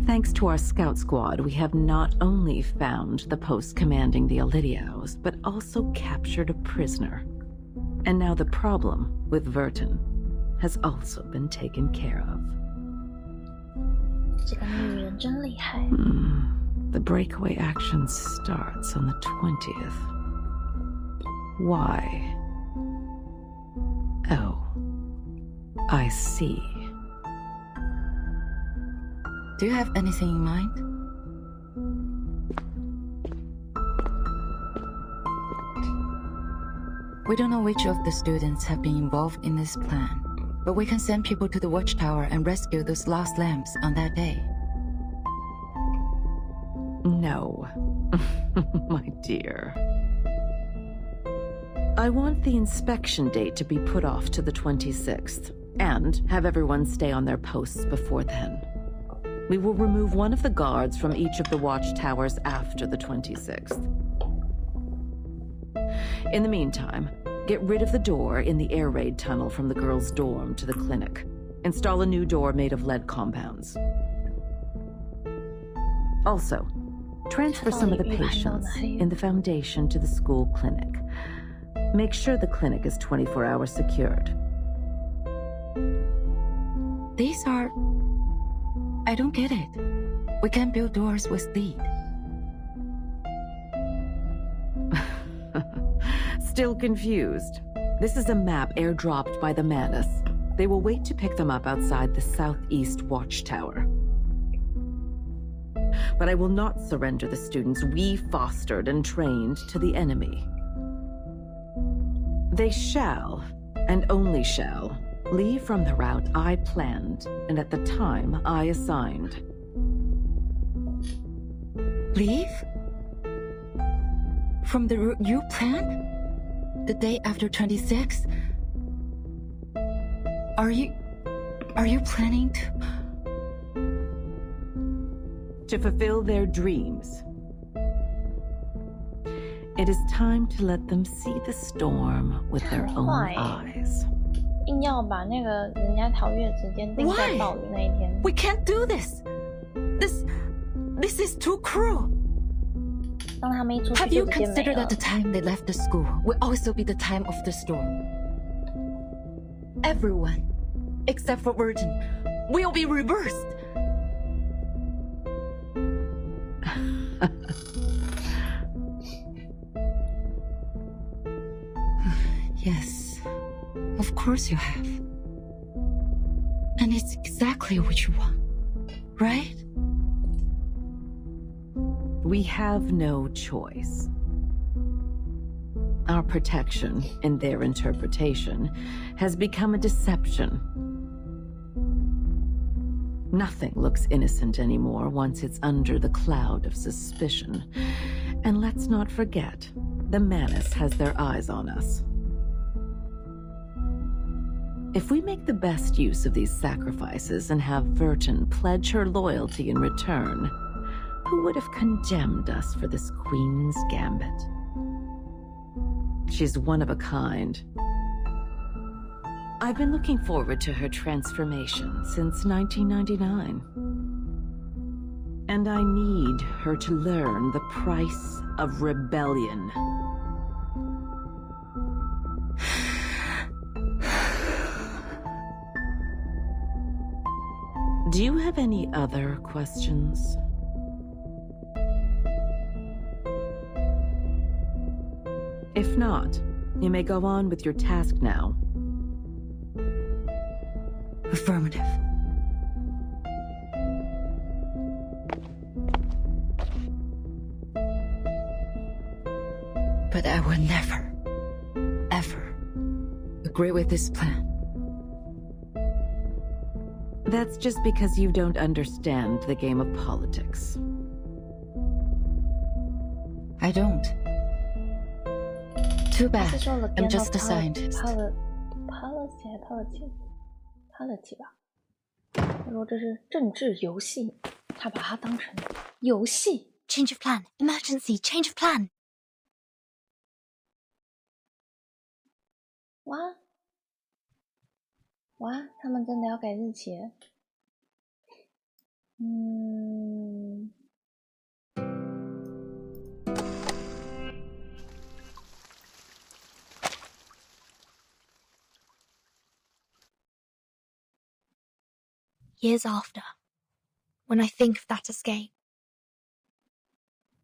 Thanks to our scout squad, we have not only found the post commanding the Olidiaos, but also captured a prisoner. And now the problem with Verton has also been taken care of. The breakaway action starts on the 20th. Why? Oh, I see. Do you have anything in mind? We don't know which of the students have been involved in this plan, but we can send people to the watchtower and rescue those lost lamps on that day. No, my dear. I want the inspection date to be put off to the 26th, and have everyone stay on their posts before then. We will remove one of the guards from each of the watchtowers after the 26th. In the meantime, get rid of the door in the air raid tunnel from the girls' dorm to the clinic. Install a new door made of lead compounds. Also, transfer some of the patients in the Foundation to the school clinic. Make sure the clinic is 24 hours secured. These are... I don't get it. We can't build doors with lead. Still confused? This is a map airdropped by the Manus. They will wait to pick them up outside the southeast watchtower. But I will not surrender the students we fostered and trained to the enemy. They shall, and only shall, leave from the route I planned and at the time I assigned. Leave? From the route you planned? The day after 26? Are you planning to fulfill their dreams? It is time to let them see the storm with their own eyes. 硬要把那个人家逃狱的时间定在暴雨那一天。 We can't do this. This is too cruel. 当他们一出去 Have 就 you 直接没 considered 了 that the time they left the school will also be the time of the storm? Everyone, except for Virgin, will be reversed. Yes, of course you have. And it's exactly what you want, right? We have no choice. Our protection, in their interpretation, has become a deception. Nothing looks innocent anymore once it's under the cloud of suspicion. And let's not forget, the Manus has their eyes on us. If we make the best use of these sacrifices and have Virgin pledge her loyalty in return, who would have condemned us for this Queen's Gambit? She's one of a kind. I've been looking forward to her transformation since 1999. And I need her to learn the price of rebellion. Do you have any other questions? If not, you may go on with your task now. Affirmative. But I will never, ever agree with this plan. That's just because you don't understand the game of politics. I don't. Too bad. I'm just a scientist. Policy 吧。他说这是政治游戏，他把它当成游戏。Change of plan. Emergency. Change of plan. 哇，他们真的要改日期？Years after, when I think of that escape,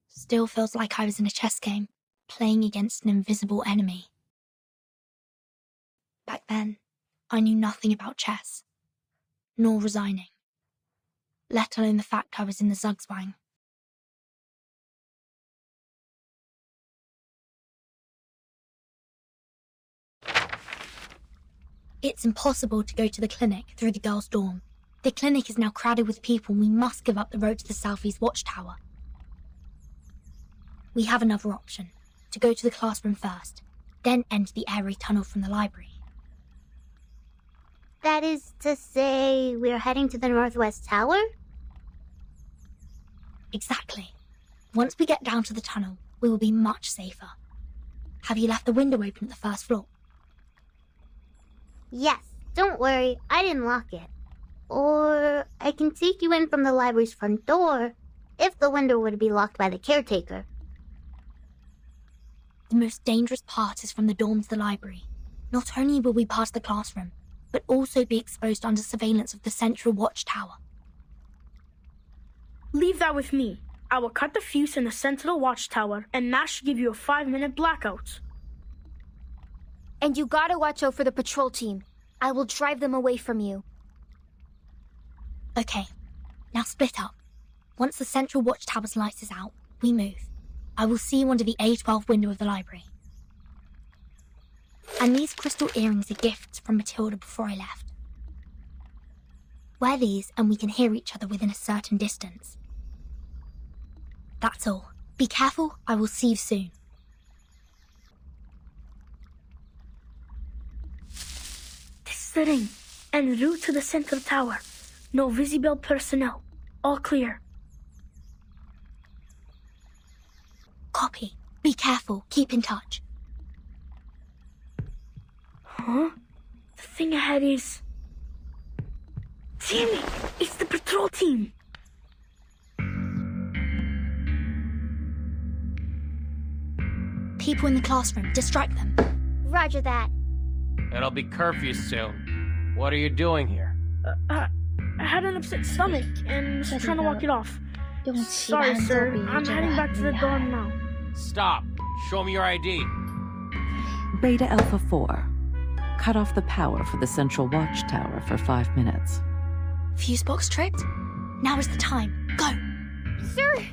still feels like I was in a chess game, playing against an invisible enemy. Back then, I knew nothing about chess, nor resigning, let alone the fact I was in the Zugzwang. It's impossible to go to the clinic through the girls' dorm. The clinic is now crowded with people and we must give up the road to the southeast watchtower. We have another option, to go to the classroom first, then enter the airy tunnel from the library. That is to say, we're heading to the northwest tower? Exactly. Once we get down to the tunnel, we will be much safer. Have you left the window open at the first floor? Yes, don't worry, I didn't lock it. Or I can take you in from the library's front door, if the window were to be locked by the caretaker. The most dangerous part is from the dorm to the library. Not only will we pass the classroom, but also be exposed under surveillance of the central watchtower. Leave that with me. I will cut the fuse in the central watchtower, and that should give you a 5-minute blackout. And you gotta watch out for the patrol team. I will drive them away from you. Okay, now split up. Once the central watchtower's lights is out, we move. I will see you under the A12 window of the library. And these crystal earrings are gifts from Matilda before I left. Wear these and we can hear each other within a certain distance. That's all. Be careful, I will see you soon. This setting, en route to the central tower. No visible personnel. All clear. Copy. Be careful, keep in touch. Huh? The thing ahead is... Damn it! It's the patrol team! People in the classroom, distract them. Roger that. It'll be curfew soon. What are you doing here? I had an upset stomach and was trying to walk it off. Sorry, sir. I'm heading back to the dorm now. Stop. Show me your ID. Beta Alpha 4. Cut off the power for the central watchtower for 5 minutes. Fuse box tripped? Now is the time. Go! Sir!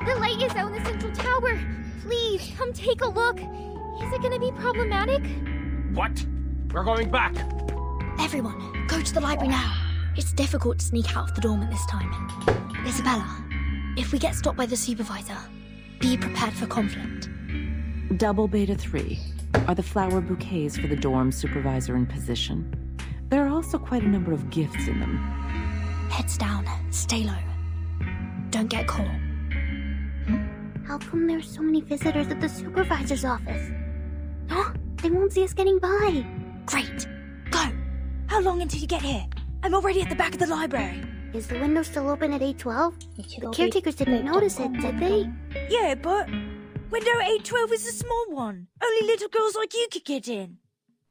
The light is out in the central tower. Please, come take a look. Is it gonna be problematic? What? We're going back. Everyone, go to the library now. It's difficult to sneak out of the dorm at this time. Isabella, if we get stopped by the supervisor, be prepared for conflict. Double Beta 3. Are the flower bouquets for the dorm supervisor in position? There are also quite a number of gifts in them. Heads down, stay low. Don't get caught. How come there's so many visitors at the supervisor's office? Huh? They won't see us getting by. Great. Go. How long until you get here? I'm already at the back of the library. Is the window still open at 812? The caretakers didn't notice it, did they? Yeah, but window 812 is a small one. Only little girls like you could get in.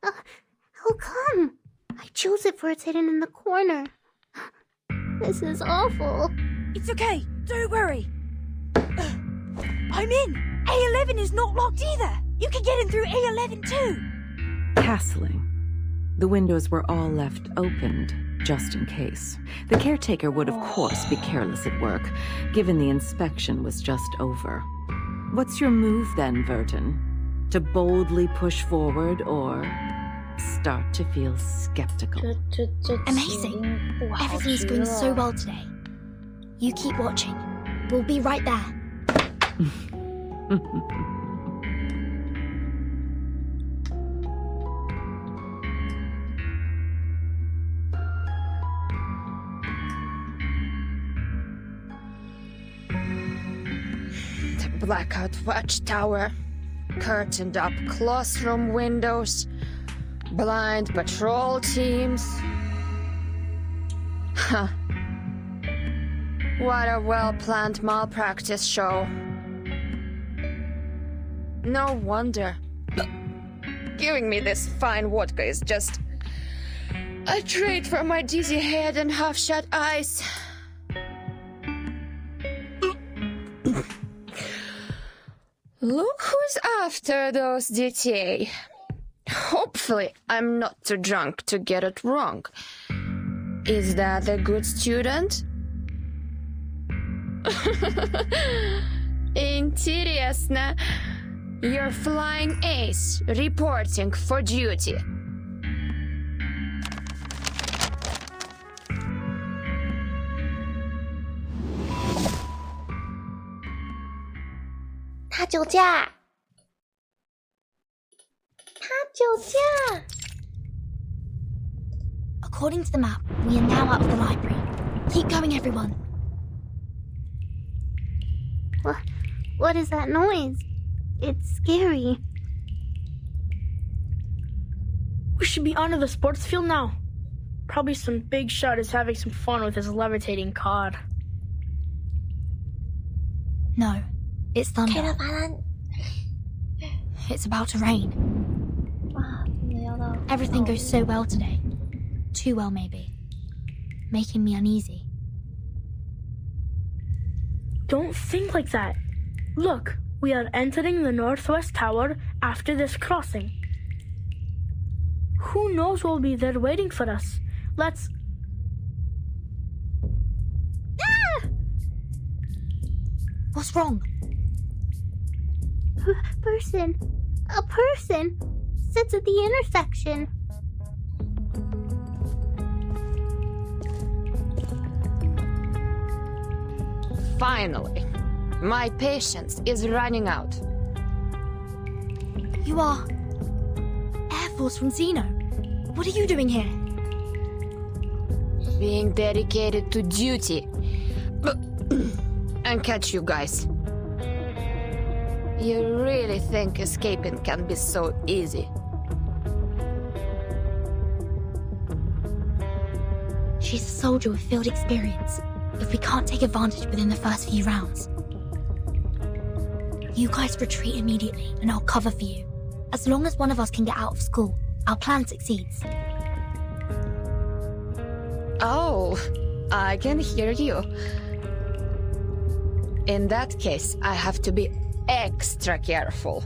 How come? I chose it for it's hidden in the corner. This is awful. It's okay. Don't worry. I'm in. A11 is not locked either. You can get in through A11 too. Castling. The windows were all left opened, just in case. The caretaker would, of course, be careless at work, given the inspection was just over. What's your move then, Verton? To boldly push forward or start to feel skeptical? Amazing. Everything's going so well today. You keep watching. We'll be right there. The blackout watchtower, curtained up classroom windows, blind patrol teams. Huh. What a well-planned malpractice show. No wonder. Giving me this fine vodka is just a treat for my dizzy head and half-shut eyes. Look who's after those детей. Hopefully, I'm not too drunk to get it wrong. Is that a good student? Интересно. You're flying ace, reporting for duty. According to the map, we are now out of the library. Keep going, everyone. What is that noise? It's scary. We should be onto the sports field now. Probably some big shot is having some fun with his levitating cod. No, it's thunder. It's about to rain. Everything goes so well today. Too well, maybe. Making me uneasy. Don't think like that. Look, we are entering the northwest tower after this crossing. Who knows what will be there waiting for us? Let's... Ah! What's wrong? A person sits at the intersection. Finally, my patience is running out. You are Air Force from Xeno. What are you doing here? Being dedicated to duty. And catch you guys. You really think escaping can be so easy? She's a soldier with field experience. If we can't take advantage within the first few rounds, you guys retreat immediately and I'll cover for you. As long as one of us can get out of school, our plan succeeds. Oh, I can hear you. In that case, I have to be extra careful,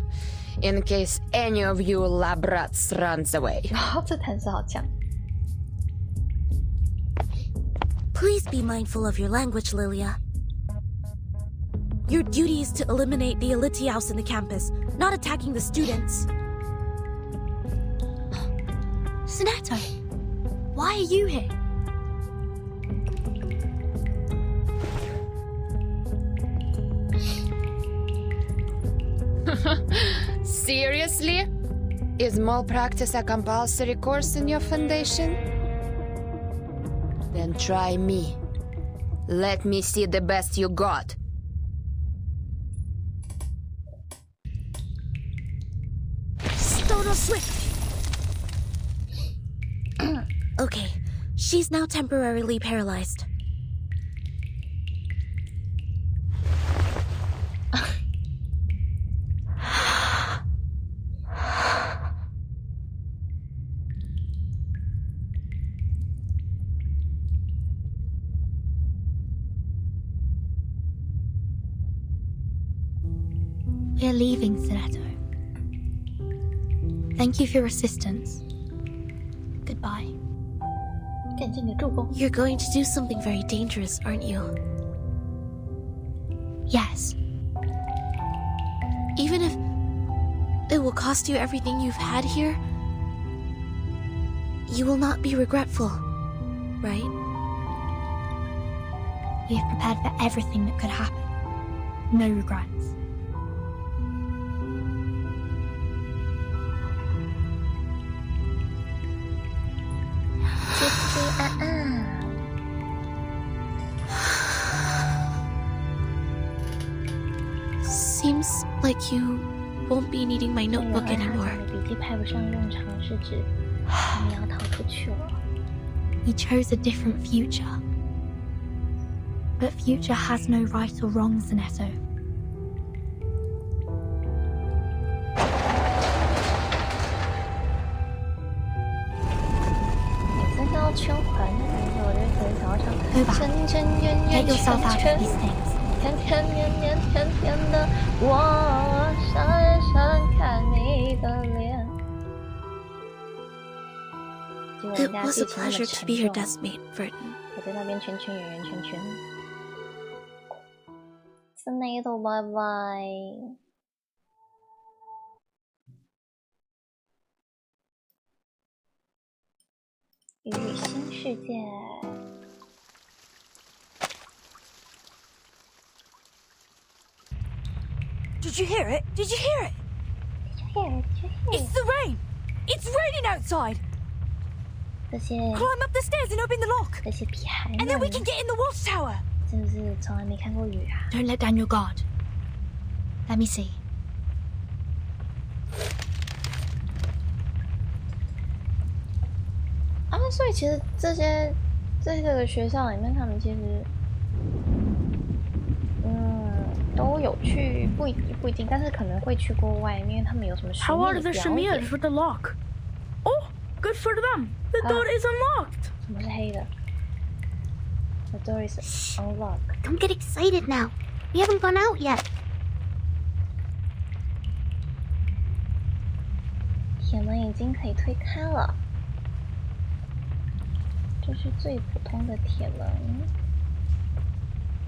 in case any of you lab rats runs away. 这台词好强。 Please be mindful of your language, Lilia. Your duty is to eliminate the Elitiaus in the campus, not attacking the students. Sonato, why are you here? Seriously? Is malpractice a compulsory course in your foundation? Then try me. Let me see the best you got. Stoner Swift! Okay, she's now temporarily paralyzed. We're leaving, Sonato. Thank you for your assistance. Goodbye. You're going to do something very dangerous, aren't you? Yes. Even if it will cost you everything you've had here, you will not be regretful, right? We have prepared for everything that could happen. No regrets. Seems like you won't be needing my notebook anymore. We chose a different future. But future has no right or wrong, Zanetto. Go back. Get yourself out of these things. 甜甜绵绵甜甜的，我闪闪看你的脸。 It was a pleasure to be your deskmate, Verton. 我在那边圈圈圆圆圈圈。Sanae，拜拜。与新世界。 Did you hear it? Did you hear it? Did you hear it? Did you hear it? It's the rain! It's raining outside! Climb up the stairs and open the lock! And then we can get in the watchtower! Don't let down your guard. Let me see. Ah, 所以其实这些在这个学校里面，他们其实。 都有去，不一定，但是可能会去过外面，因为他们有什么巡 How 礼 are the 表演。 Shamirs with the lock? Oh, good for them. The door is unlocked. 什么是黑的 ？The door is unlocked. Don't get excited now. We haven't gone out yet. 铁门已经可以推开了，这是最普通的铁门。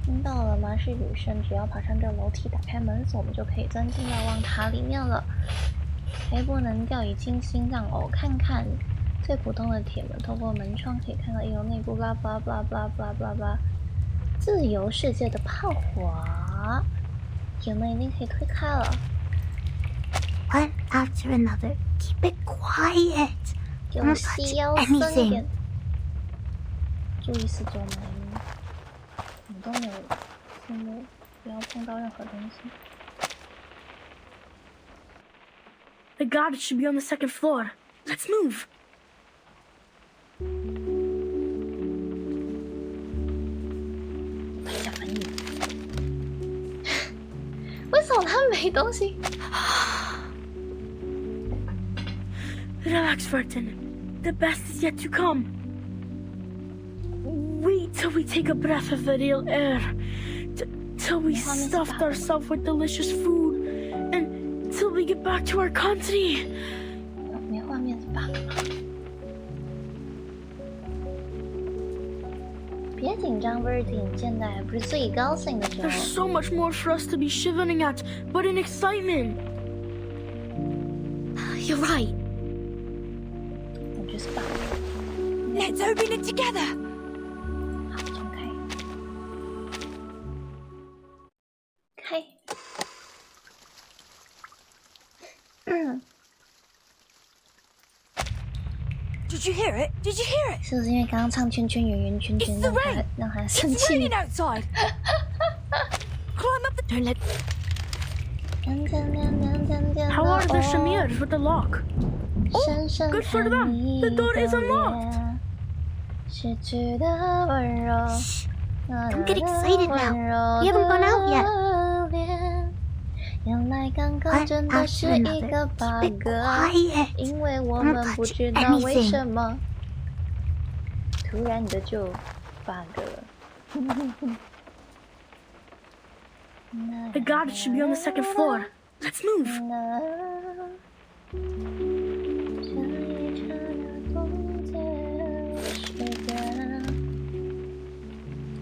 听到了吗？是雨声，只要爬上这楼梯，打开门锁，我们就可以钻进瞭望塔里面了。还不能掉以轻心，让偶看看最普通的铁门，透过门窗可以看到一楼内部，blah blah blah blah blah blah blah。自由世界的炮火，铁门已经可以推开了。One after another. Keep it quiet. 给我细腰酸一点，注意四周门，你都没有进入，不要碰到任何东西。The guard should be on the second floor. Let's move. 拍一下翻译。为什么他没东西？Relax, Vertin. The best is yet to come. Wait till we take a breath of the real air. Till we stuffed ourselves with delicious food. And till we get back to our country. 没画面是 bug 吗？别紧张 ，Vertin， 现在不是最高兴的时候。 There's so much more for us to be shivering at, but in excitement. You're right. Let's open it together. 好，重开。开。Did you hear it? Did you hear it? 是不是因为刚刚唱圈圈圆圆圈圈让他生气 It's raining outside. Climb up the. Don't let. How are the chemiers with the lock? Oh, good for them. The door is unlocked. Don't get excited now. We haven't gone out yet. One after another. Keep it quiet. 因为我们不知道为什么突然的就 bug 了。The guard should be on the second floor. Let's move.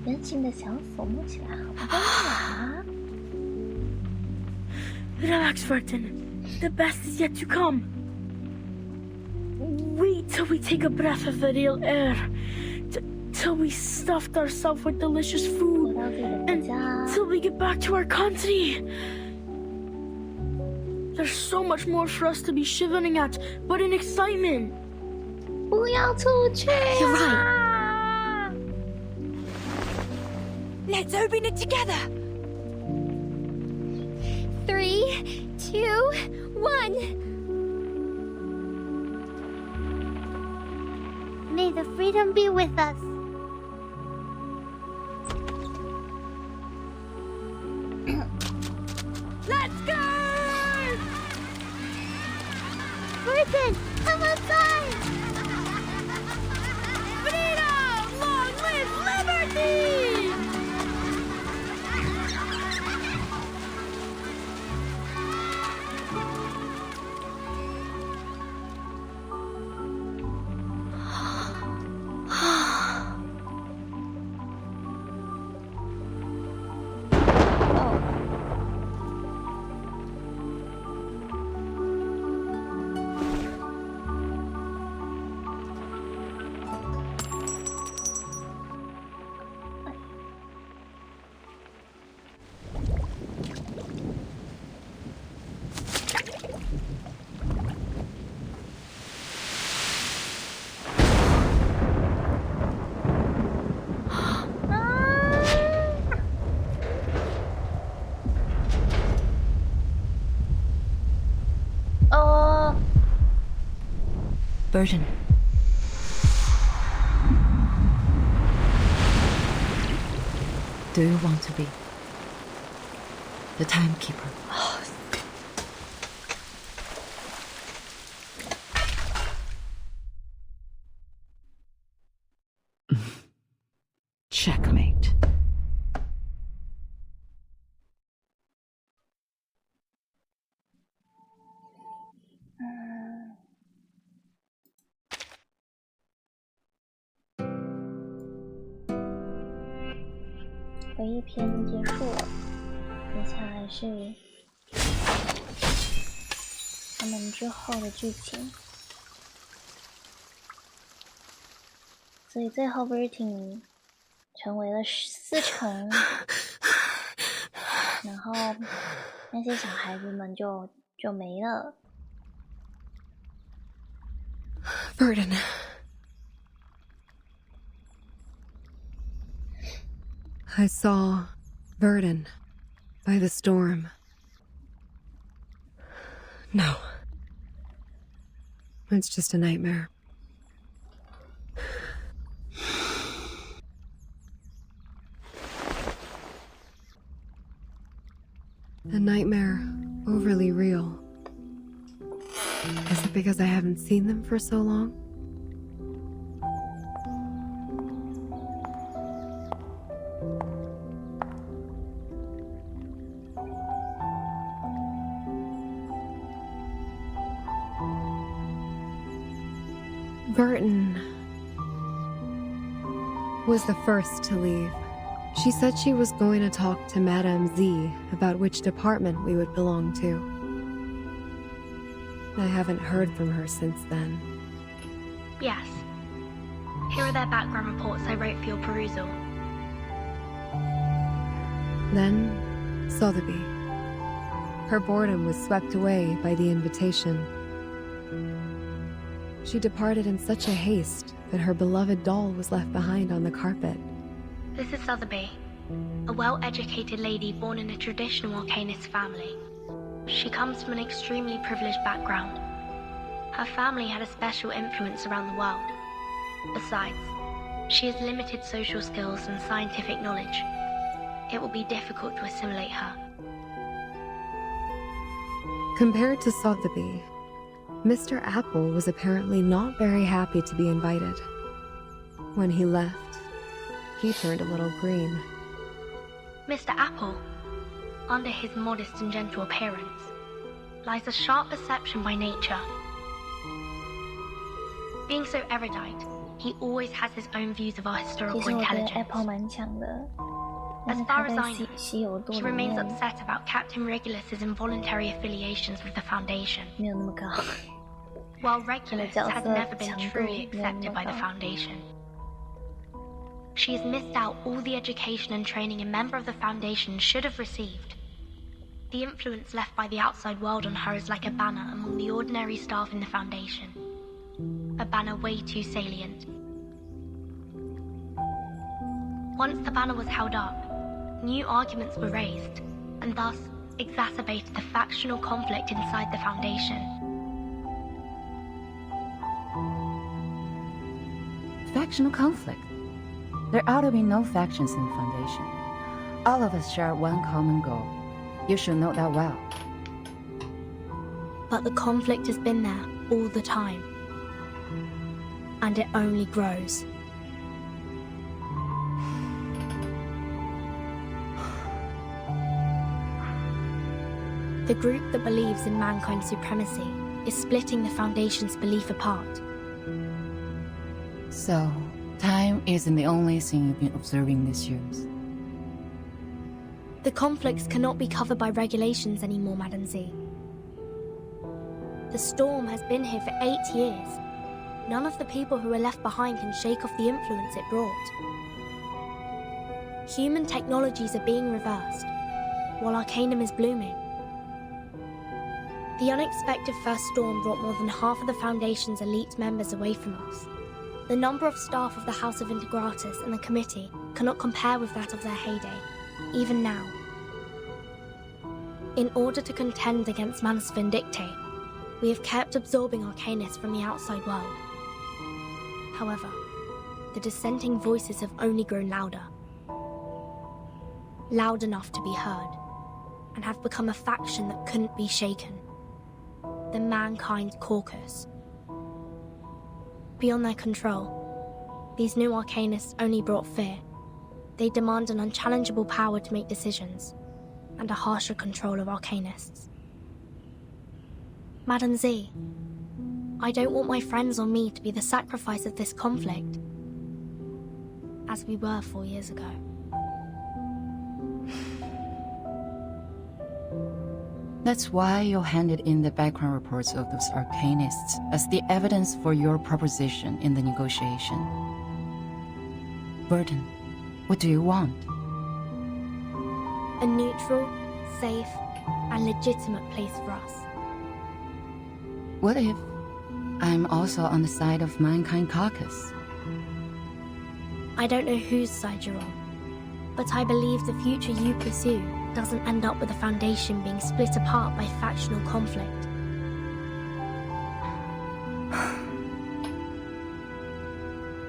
人形的小手摸起来好不好？ Relax, Vertin. The best is yet to come. Wait till we take a breath of the real air. Till we stuffed ourselves with delicious food. And till we get back to our country. There's so much more for us to be shivering at, but in excitement. 不要出去 You're right. Let's open it together. 3, 2, 1. May the freedom be with us. Let's go! Vertin, come outside! Freedom! Long live liberty! Burton. Do you want to be the timekeeper? Checkmate. 这一篇结束了，接下来是他们之后的剧情。所以最后不是挺成为了4成，然后那些小孩子们就没了。Burden. I saw Burden by the storm. No. It's just a nightmare. A nightmare overly real. Is it because I haven't seen them for so long? Burton was the first to leave. She said she was going to talk to Madame Z about which department we would belong to. I haven't heard from her since then. Yes. Here are their background reports I wrote for your perusal. Then, Sotheby. Her boredom was swept away by the invitation. She departed in such a haste that her beloved doll was left behind on the carpet. This is Sotheby, a well-educated lady born in a traditional Arcanist family. She comes from an extremely privileged background. Her family had a special influence around the world. Besides, she has limited social skills and scientific knowledge. It will be difficult to assimilate her. Compared to Sotheby, Mr. Apple was apparently not very happy to be invited. When he left, he turned a little green. Mr. Apple, under his modest and gentle appearance, lies a sharp perception by nature. Being so erudite, he always has his own views of our historical intelligence. As far as I know, he remains upset about Captain Regulus's involuntary affiliations with the Foundation. While Regulus has never been truly accepted by the Foundation. She has missed out all the education and training a member of the Foundation should have received. The influence left by the outside world on her is like a banner among the ordinary staff in the Foundation. A banner way too salient. Once the banner was held up, new arguments were raised, and thus exacerbated the factional conflict inside the Foundation. Factional conflict? There ought to be no factions in the Foundation. All of us share one common goal. You should know that well. But the conflict has been there all the time. And it only grows. The group that believes in mankind's supremacy is splitting the Foundation's belief apart. So, time isn't the only thing you've been observing these years. The conflicts cannot be covered by regulations anymore, Madam Z. The storm has been here for 8 years. None of the people who are left behind can shake off the influence it brought. Human technologies are being reversed, while Arcanum is blooming. The unexpected first storm brought more than half of the Foundation's elite members away from us. The number of staff of the House of Integratus and the Committee cannot compare with that of their heyday, even now. In order to contend against Manus Vindictae, we have kept absorbing Arcanists from the outside world. However, the dissenting voices have only grown louder. Loud enough to be heard, and have become a faction that couldn't be shaken. The Mankind Caucus. Beyond their control, these new Arcanists only brought fear. They demand an unchallengeable power to make decisions, and a harsher control of Arcanists. Madam Z, I don't want my friends or me to be the sacrifice of this conflict, as we were 4 years ago. That's why you handed in the background reports of those arcanists as the evidence for your proposition in the negotiation. Burton, what do you want? A neutral, safe, and legitimate place for us. What if I'm also on the side of Mankind Caucus? I don't know whose side you're on, but I believe the future you pursue doesn't end up with the Foundation being split apart by factional conflict.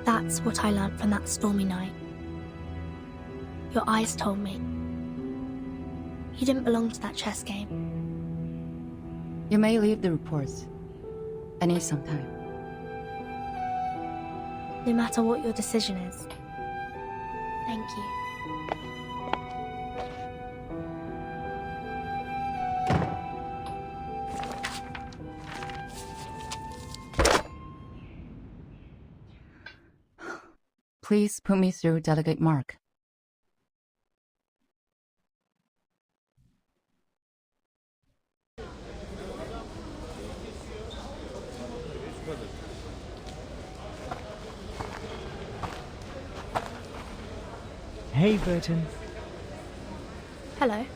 That's what I learned from that stormy night. Your eyes told me. You didn't belong to that chess game. You may leave the reports. I need some time. No matter what your decision is. Thank you. Please put me through Delegate Mark. Hey, Burton. Hello.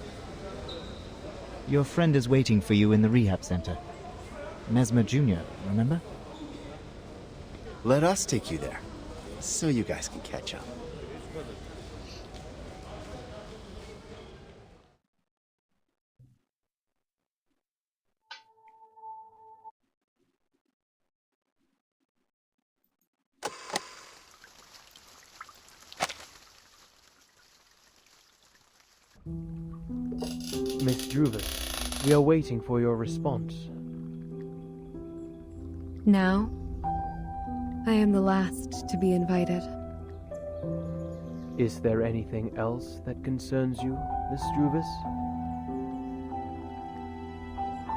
Your friend is waiting for you in the rehab center. Mesmer Jr., remember? Let us take you there, so you guys can catch up. Miss Druvis, we are waiting for your response. Now, I am the last to be invited. Is there anything else that concerns you, Miss Druvis?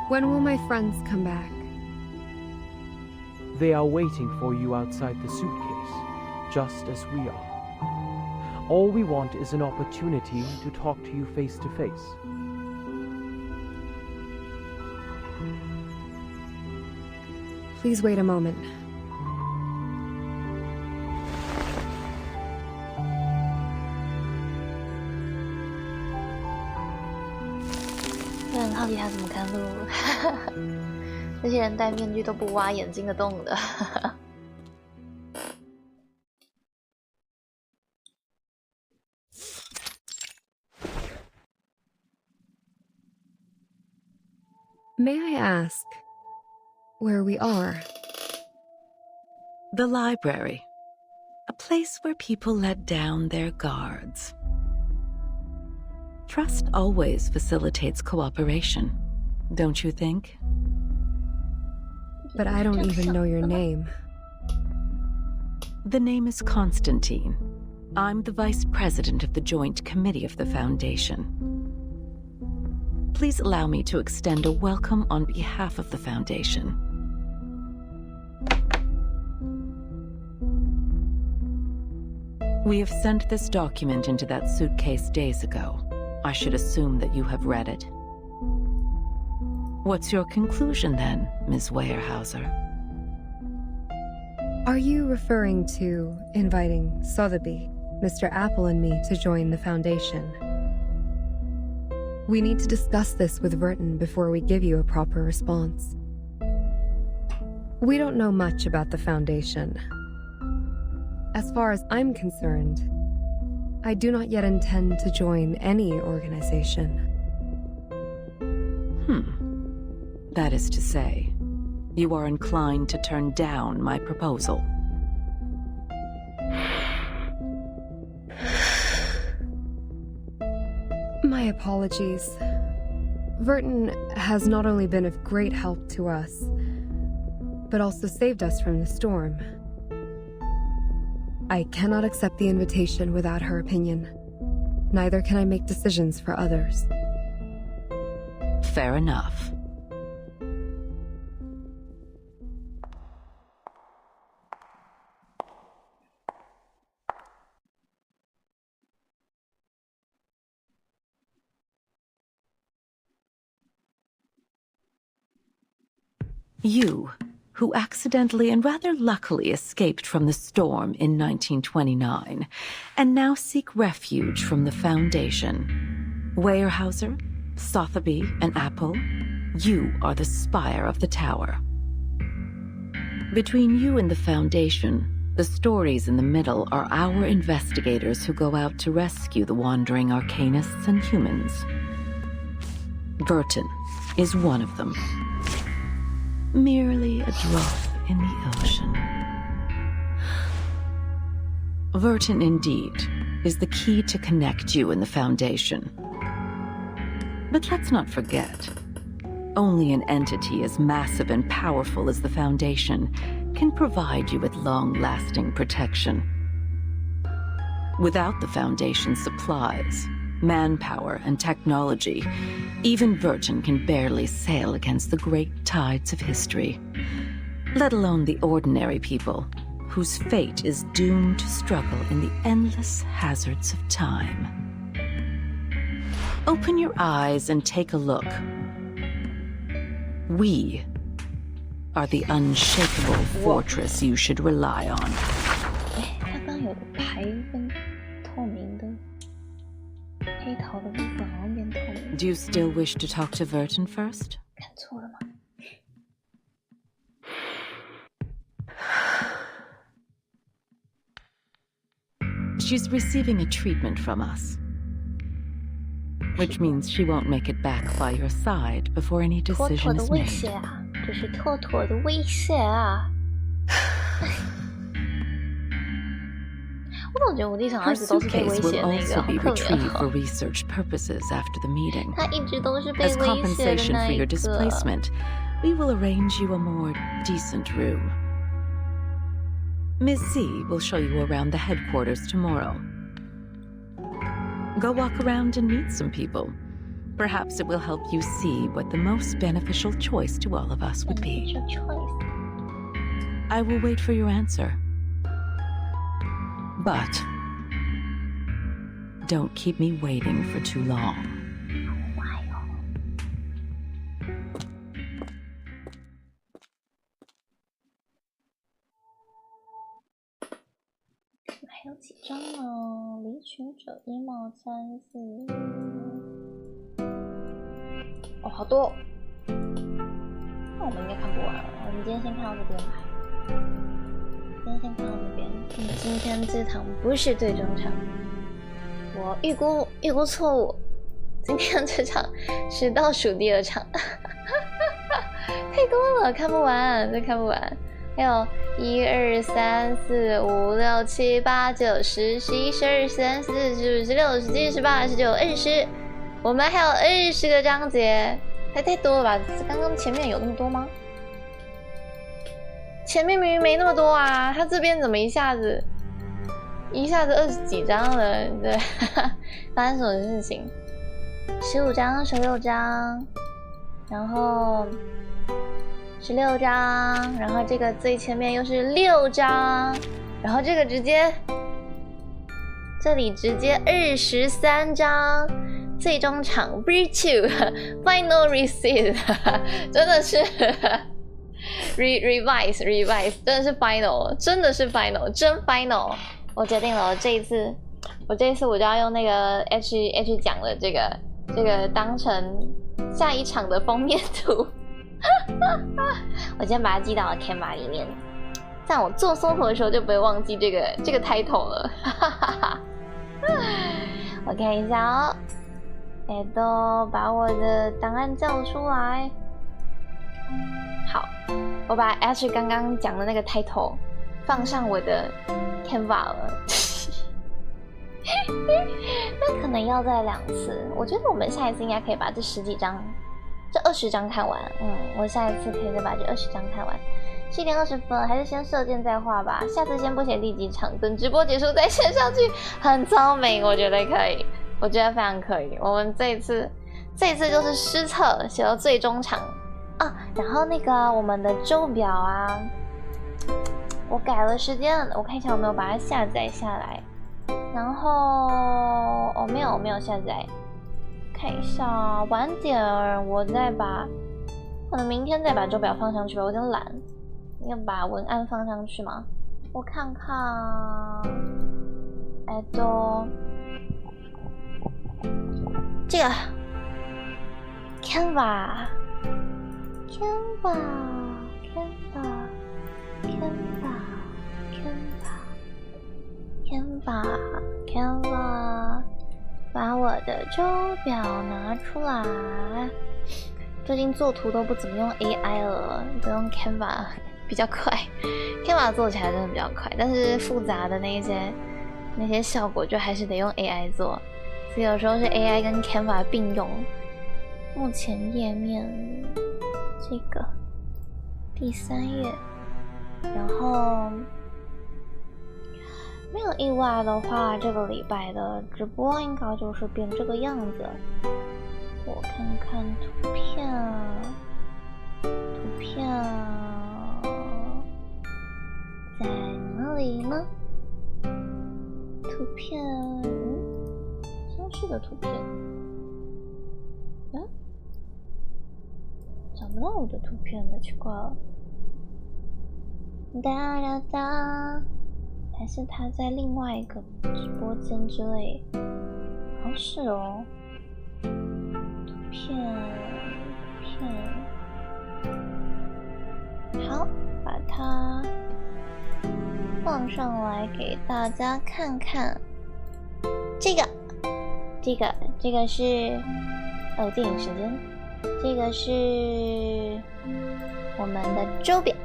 When will my friends come back? They are waiting for you outside the suitcase, just as we are. All we want is an opportunity to talk to you face to face. Please wait a moment.我很好奇他怎么看路。那些人戴面具都不挖眼睛的洞的。May I ask where we are? The library. A place where people let down their guards. Trust always facilitates cooperation, don't you think? But I don't even know your name. The name is Constantine. I'm the Vice President of the Joint Committee of the Foundation. Please allow me to extend a welcome on behalf of the Foundation. We have sent this document into that suitcase days ago. I should assume that you have read it. What's your conclusion then, Ms. Weyerhaeuser? Are you referring to inviting Sotheby, Mr. Apple and me to join the Foundation? We need to discuss this with Verton before we give you a proper response. We don't know much about the Foundation. As far as I'm concerned, I do not yet intend to join any organization. That is to say, you are inclined to turn down my proposal. My apologies. Verton has not only been of great help to us, but also saved us from the storm. I cannot accept the invitation without her opinion. Neither can I make decisions for others. Fair enough. You, who accidentally and rather luckily escaped from the storm in 1929, and now seek refuge from the Foundation. Weyerhaeuser, Sotheby, and Apple, you are the spire of the tower. Between you and the Foundation, the stories in the middle are our investigators who go out to rescue the wandering arcanists and humans. Burton is one of them. Merely a drop in the ocean. Burton, indeed, is the key to connect you and the Foundation. But let's not forget, only an entity as massive and powerful as the Foundation can provide you with long-lasting protection. Without the Foundation's supplies, manpower, and technology, even Burton can barely sail against the great tides of history, let alone the ordinary people whose fate is doomed to struggle in the endless hazards of time. Open your eyes and take a look. We are the unshakable fortress you should rely on. 他刚有个牌跟透明的。黑桃的部分好像变透明。Do you still wish to talk to Burton first? 看错了吗？ She's receiving a treatment from us, which means she won't make it back by your side before any decision is made. 这是妥妥的威胁啊！我总觉得我弟想一直都是被威胁那个，好可怜哦。 for research purposes after the meeting. 他一直都是被 As 威胁的 compensation 那 for 一 your 个。 displacement, we will arrange you a more decent room. Ms. Z will show you around the headquarters tomorrow. Go walk around and meet some people. Perhaps it will help you see what the most beneficial choice to all of us would be. I will wait for your answer. But don't keep me waiting for too long. Why? 还有几张呢？离群者1冒3 4。哦，好多。那我们应该看不完了。我们今天先看到这边吧。今天先看到这边。今天这场不是最终场，我预估错误。今天这场是倒数第2场，太多了，看不完，真看不完。还有1、2、3、4、5、6、7、8、9、10、11、12、13、14、15、16、17、18、19、20，我们还有20个章节，太多了吧？刚刚前面有那么多吗？前面明明没那么多啊，他这边怎么一下子20几章了？对，发生什么事情？15章、16章，然后16章，然后这个最前面又是6章，然后这个这里直接23章，最终场 Virtue Final Receipt 真的是revise 真的是 final， 真的是 final， 真 final。我决定了，这一次我就要用那个 H 讲的这个当成下一场的封面图。我先把它记到了 Canva 里面，这样我做缩图的时候就不会忘记这个 title 了。我看一下哦，都把我的档案叫出来。好，我把 H 刚刚讲的那个 title 放上我的 Canva 了。那可能要再2次，我觉得我们下一次应该可以把这10几章。这20章看完，我下一次可以再把这20章看完。7点20分，还是先射箭再画吧。下次先不写第几场，等直播结束再写上去。很聪明，我觉得可以，我觉得非常可以。我们这一次就是失策，写到最终场啊。然后那个我们的周表啊，我改了时间，我看一下有没有把它下载下来。然后没有下载。看一下，晚点我再把可能明天再把周表放上去吧，我有点懒。要把文案放上去吗？我看看。这个 Canva。把我的周表拿出来。最近做图都不怎么用 AI 了，都用 Canva 比较快。Canva 做起来真的比较快，但是复杂的那些效果就还是得用 AI 做，所以有时候是 AI 跟 Canva 并用。目前页面这个第3页，然后没有意外的话，这个礼拜的直播应该就是变这个样子。我看看图片在哪里呢？图片，相似的图片，找不到我的图片了，奇怪了。哒哒哒，还是他在另外一个直播间之类？好像是哦。图片，好，把它放上来给大家看看。这个是电影时间。这个是我们的周表，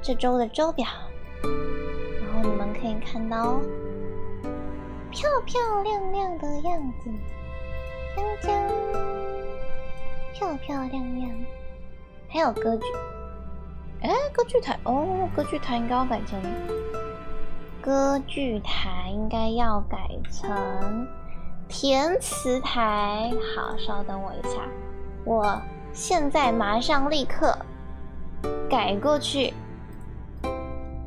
这周的周表。然后你们可以看到漂漂亮亮的样子，漂漂亮亮。还有歌剧，歌剧台歌剧台应该要改成填词台。好，稍等我一下，我现在马上立刻改过去。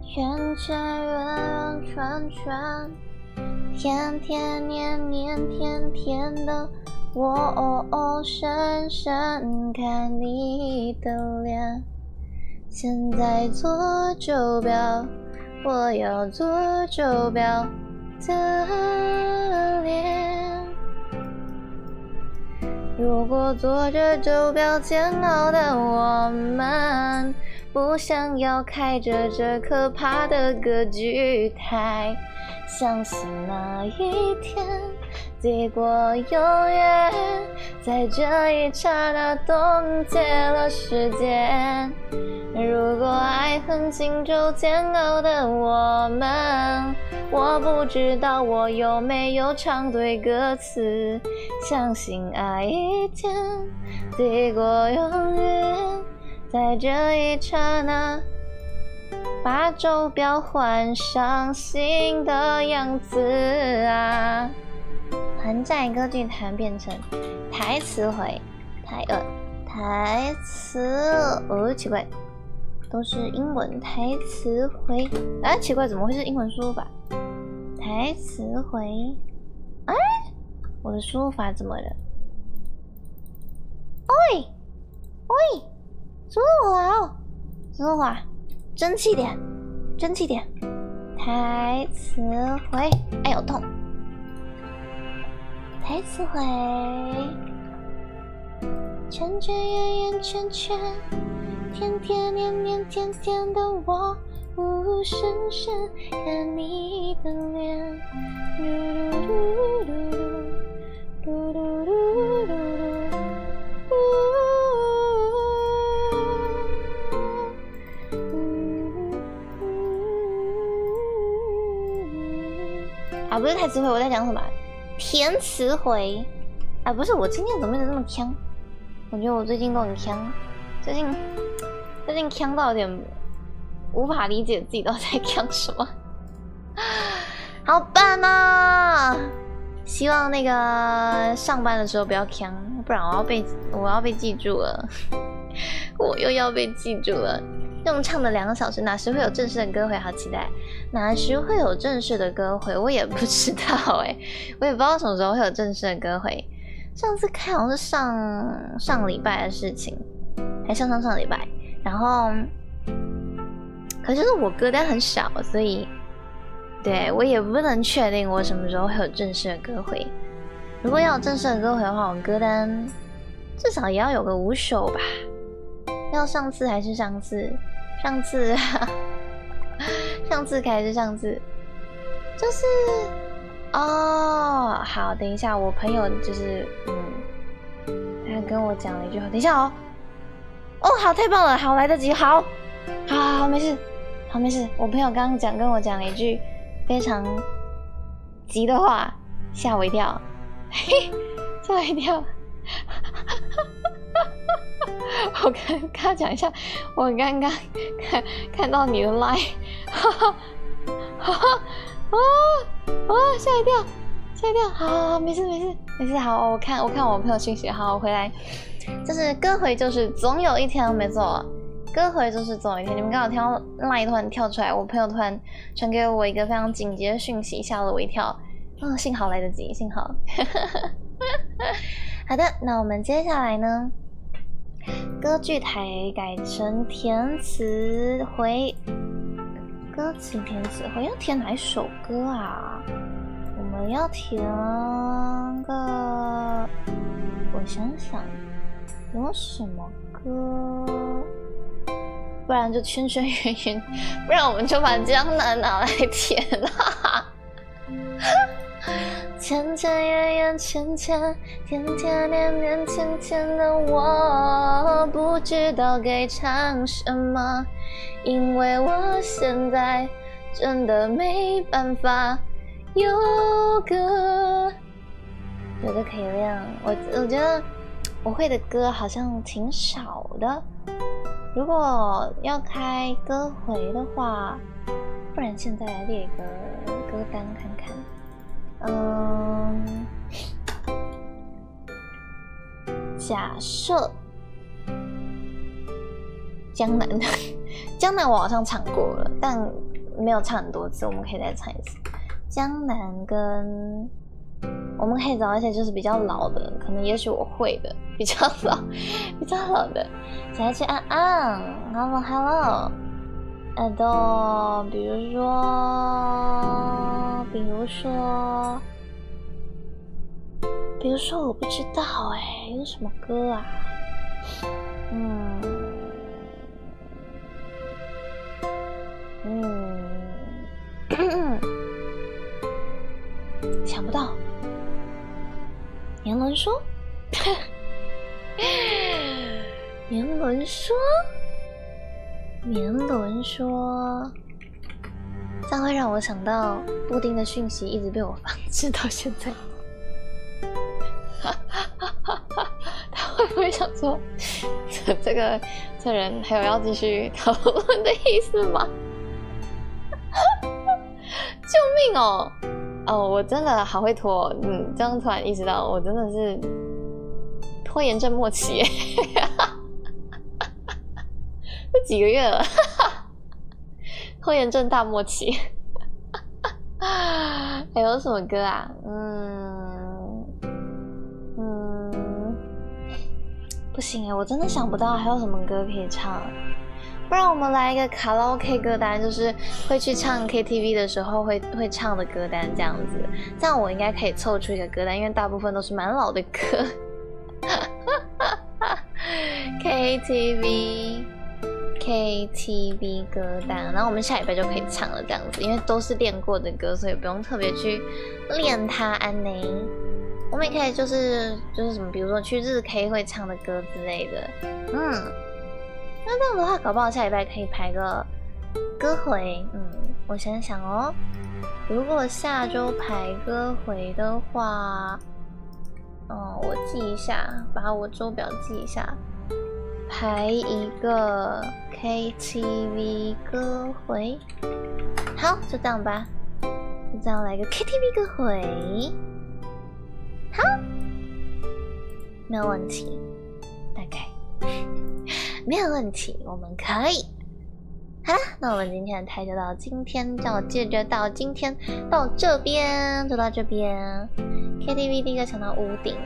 圈圈圆圈圈，甜甜黏黏甜甜的，我深深看你的脸。现在做手表，我要做手表的脸。如果做着手表煎熬的我们，不想要开着这可怕的歌剧台，相信那一天结果永远在这一刹那冻结了时间。如果爱很经久煎熬的我们，我不知道我有没有唱对歌词，相信爱一天结果永远在这一刹那把手表换上新的样子啊。还债歌剧团变成台词回，台词奇怪，都是英文台词回，奇怪，怎么会是英文输入法？台词回，我的输入法怎么了？喂，输入法，争气点，台词回，哎呦痛！台词回，圈圈圆圆圈圈，甜甜黏黏甜甜的我，深深看你的脸，嘟嘟嘟嘟嘟嘟嘟啊，不是台词回，我在讲什么？填词回啊，不是，我今天怎么变得这么呛？我觉得我最近都很呛，最近呛到有点无法理解自己都在呛什么，好笨啊！希望那个上班的时候不要呛，不然我要被记住了，我又要被记住了。用唱的2个小时，哪时会有正式的歌会？好期待！哪时会有正式的歌会？我也不知道我也不知道什么时候会有正式的歌会。上次开好像是上礼拜的事情，还上礼拜，然后可就是我歌单很少，所以对我也不能确定我什么时候会有正式的歌回。如果要有正式的歌回的话，我歌单至少也要有个5首吧。要上次还是上次？上次还是上次？就是哦，好，等一下，我朋友就是他跟我讲了一句话，等一下哦。哦，好，太棒了，好，来得及，好，没事，好，没事。我朋友刚刚跟我讲了一句非常急的话，吓我一跳，嘿，吓我一跳。我跟他讲一下，我刚刚看到你的 line， 吓一跳，好，没事，好，我看我朋友讯息，好，我回来。就是歌回就是总有一天，没错，歌回就是总有一天。你们刚好听到 line 突然跳出来，我朋友突然传给我一个非常紧急的讯息，吓了我一跳。幸好来得及，幸好。好的，那我们接下来呢？歌剧台改成填词回，歌词填词回要填哪一首歌啊？我们要填个，我想想有什么歌，不然就圈圈圆圆，不然我们就把江南拿来填啦。圈圈圆圆圈圈，甜甜黏黏甜甜的我不知道该唱什么，因为我现在真的没办法有歌可以练。我觉得我会的歌好像挺少的，如果要开歌回的话，不然现在来列一个歌单看看。假设江南我好像唱过了，但没有唱很多次，我们可以再唱一次。江南跟我们可以找一些就是比较老的，可能也许我会的，比较老的，再去安安 ，Hello， 比如说我不知道有什么歌啊？想不到。年轮说，年轮说，这样会让我想到布丁的讯息一直被我放置到现在。他会不会想说，这人还有要继续讨论的意思吗？救命哦！我真的好会拖，这样突然意识到，我真的是拖延症末期耶，这几个月了，拖延症大末期。还有什么歌啊？不行我真的想不到还有什么歌可以唱。不然我们来一个卡拉 OK 歌单，就是会去唱 KTV 的时候会唱的歌单，这样子，这样我应该可以凑出一个歌单，因为大部分都是蛮老的歌。KTV 歌单，然后我们下礼拜就可以唱了，这样子，因为都是练过的歌，所以不用特别去练它。安内，我们也可以就是什么，比如说去日 K 会唱的歌之类的，那这样的话，搞不好下礼拜可以排个歌回。我想想哦，如果下周排歌回的话，我记一下，把我周表记一下，排一个 KTV 歌回。好，就这样吧，就这样来个 KTV 歌回。好，没有问题，大概。没有问题，我们可以。好啦，那我们今天的台就到今天，就接着到今天到这边，就到这边。KTV 第一个想到屋顶，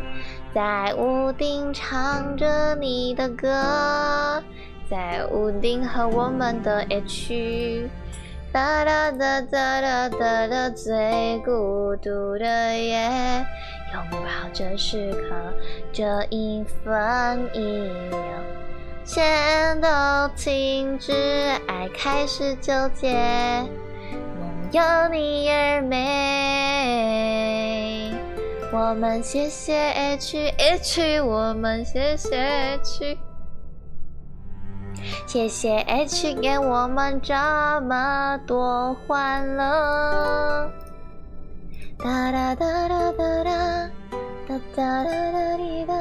在屋顶唱着你的歌，在屋顶和我们的 H， 哒哒哒哒哒哒哒，最孤独的夜，拥抱这时刻，这一分一秒，全都停止，爱开始纠结，梦有你而美。我们谢谢 H， 我们谢谢 H， 谢谢 H 给我们这么多欢乐。哒哒哒哒哒哒哒哒哒滴哒，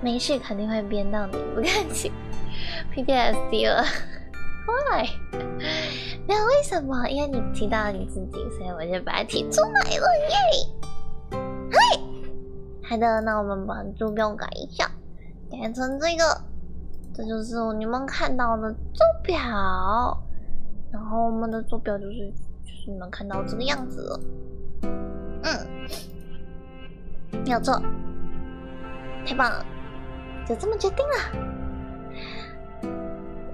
没事，肯定会编到你不客气。PTSD 了 ，Why？ 没有为什么？因为你提到你自己，所以我就把它提出来了耶。嘿，好的，那我们把坐标改一下，改成这个，这就是你们看到的坐标。然后我们的坐标就是你们看到这个样子了。没有错，太棒了，就这么决定了。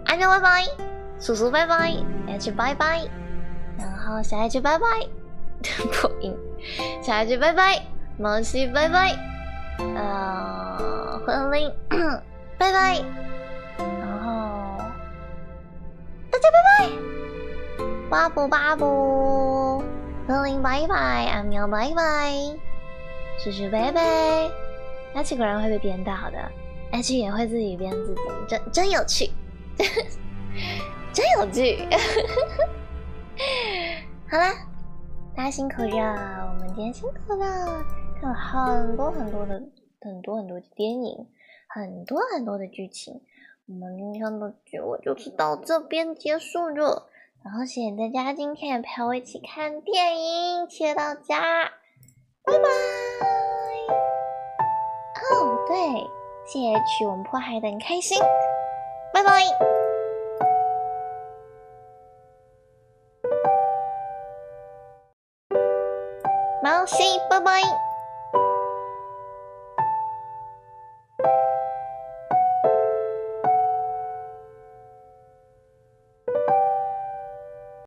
安妞拜拜，叔叔拜拜 ，H 拜拜，然后小 H 拜拜，破音，小 H 拜拜。毛西拜拜，魂灵拜拜，然后大家拜拜，巴布巴布，魂灵拜拜，阿喵拜拜，叔叔拜拜。H 果然会被编到的 ，H 也会自己编自己，真有趣，真有趣。好啦，大家辛苦了，我们今天辛苦了。看了很多的电影，很多的剧情。我们今天的节目就是到这边结束了。然后谢谢大家今天也陪我一起看电影，谢谢大家，拜拜。哦，对，谢谢H，我们破海的很开心，拜拜。毛西，拜拜。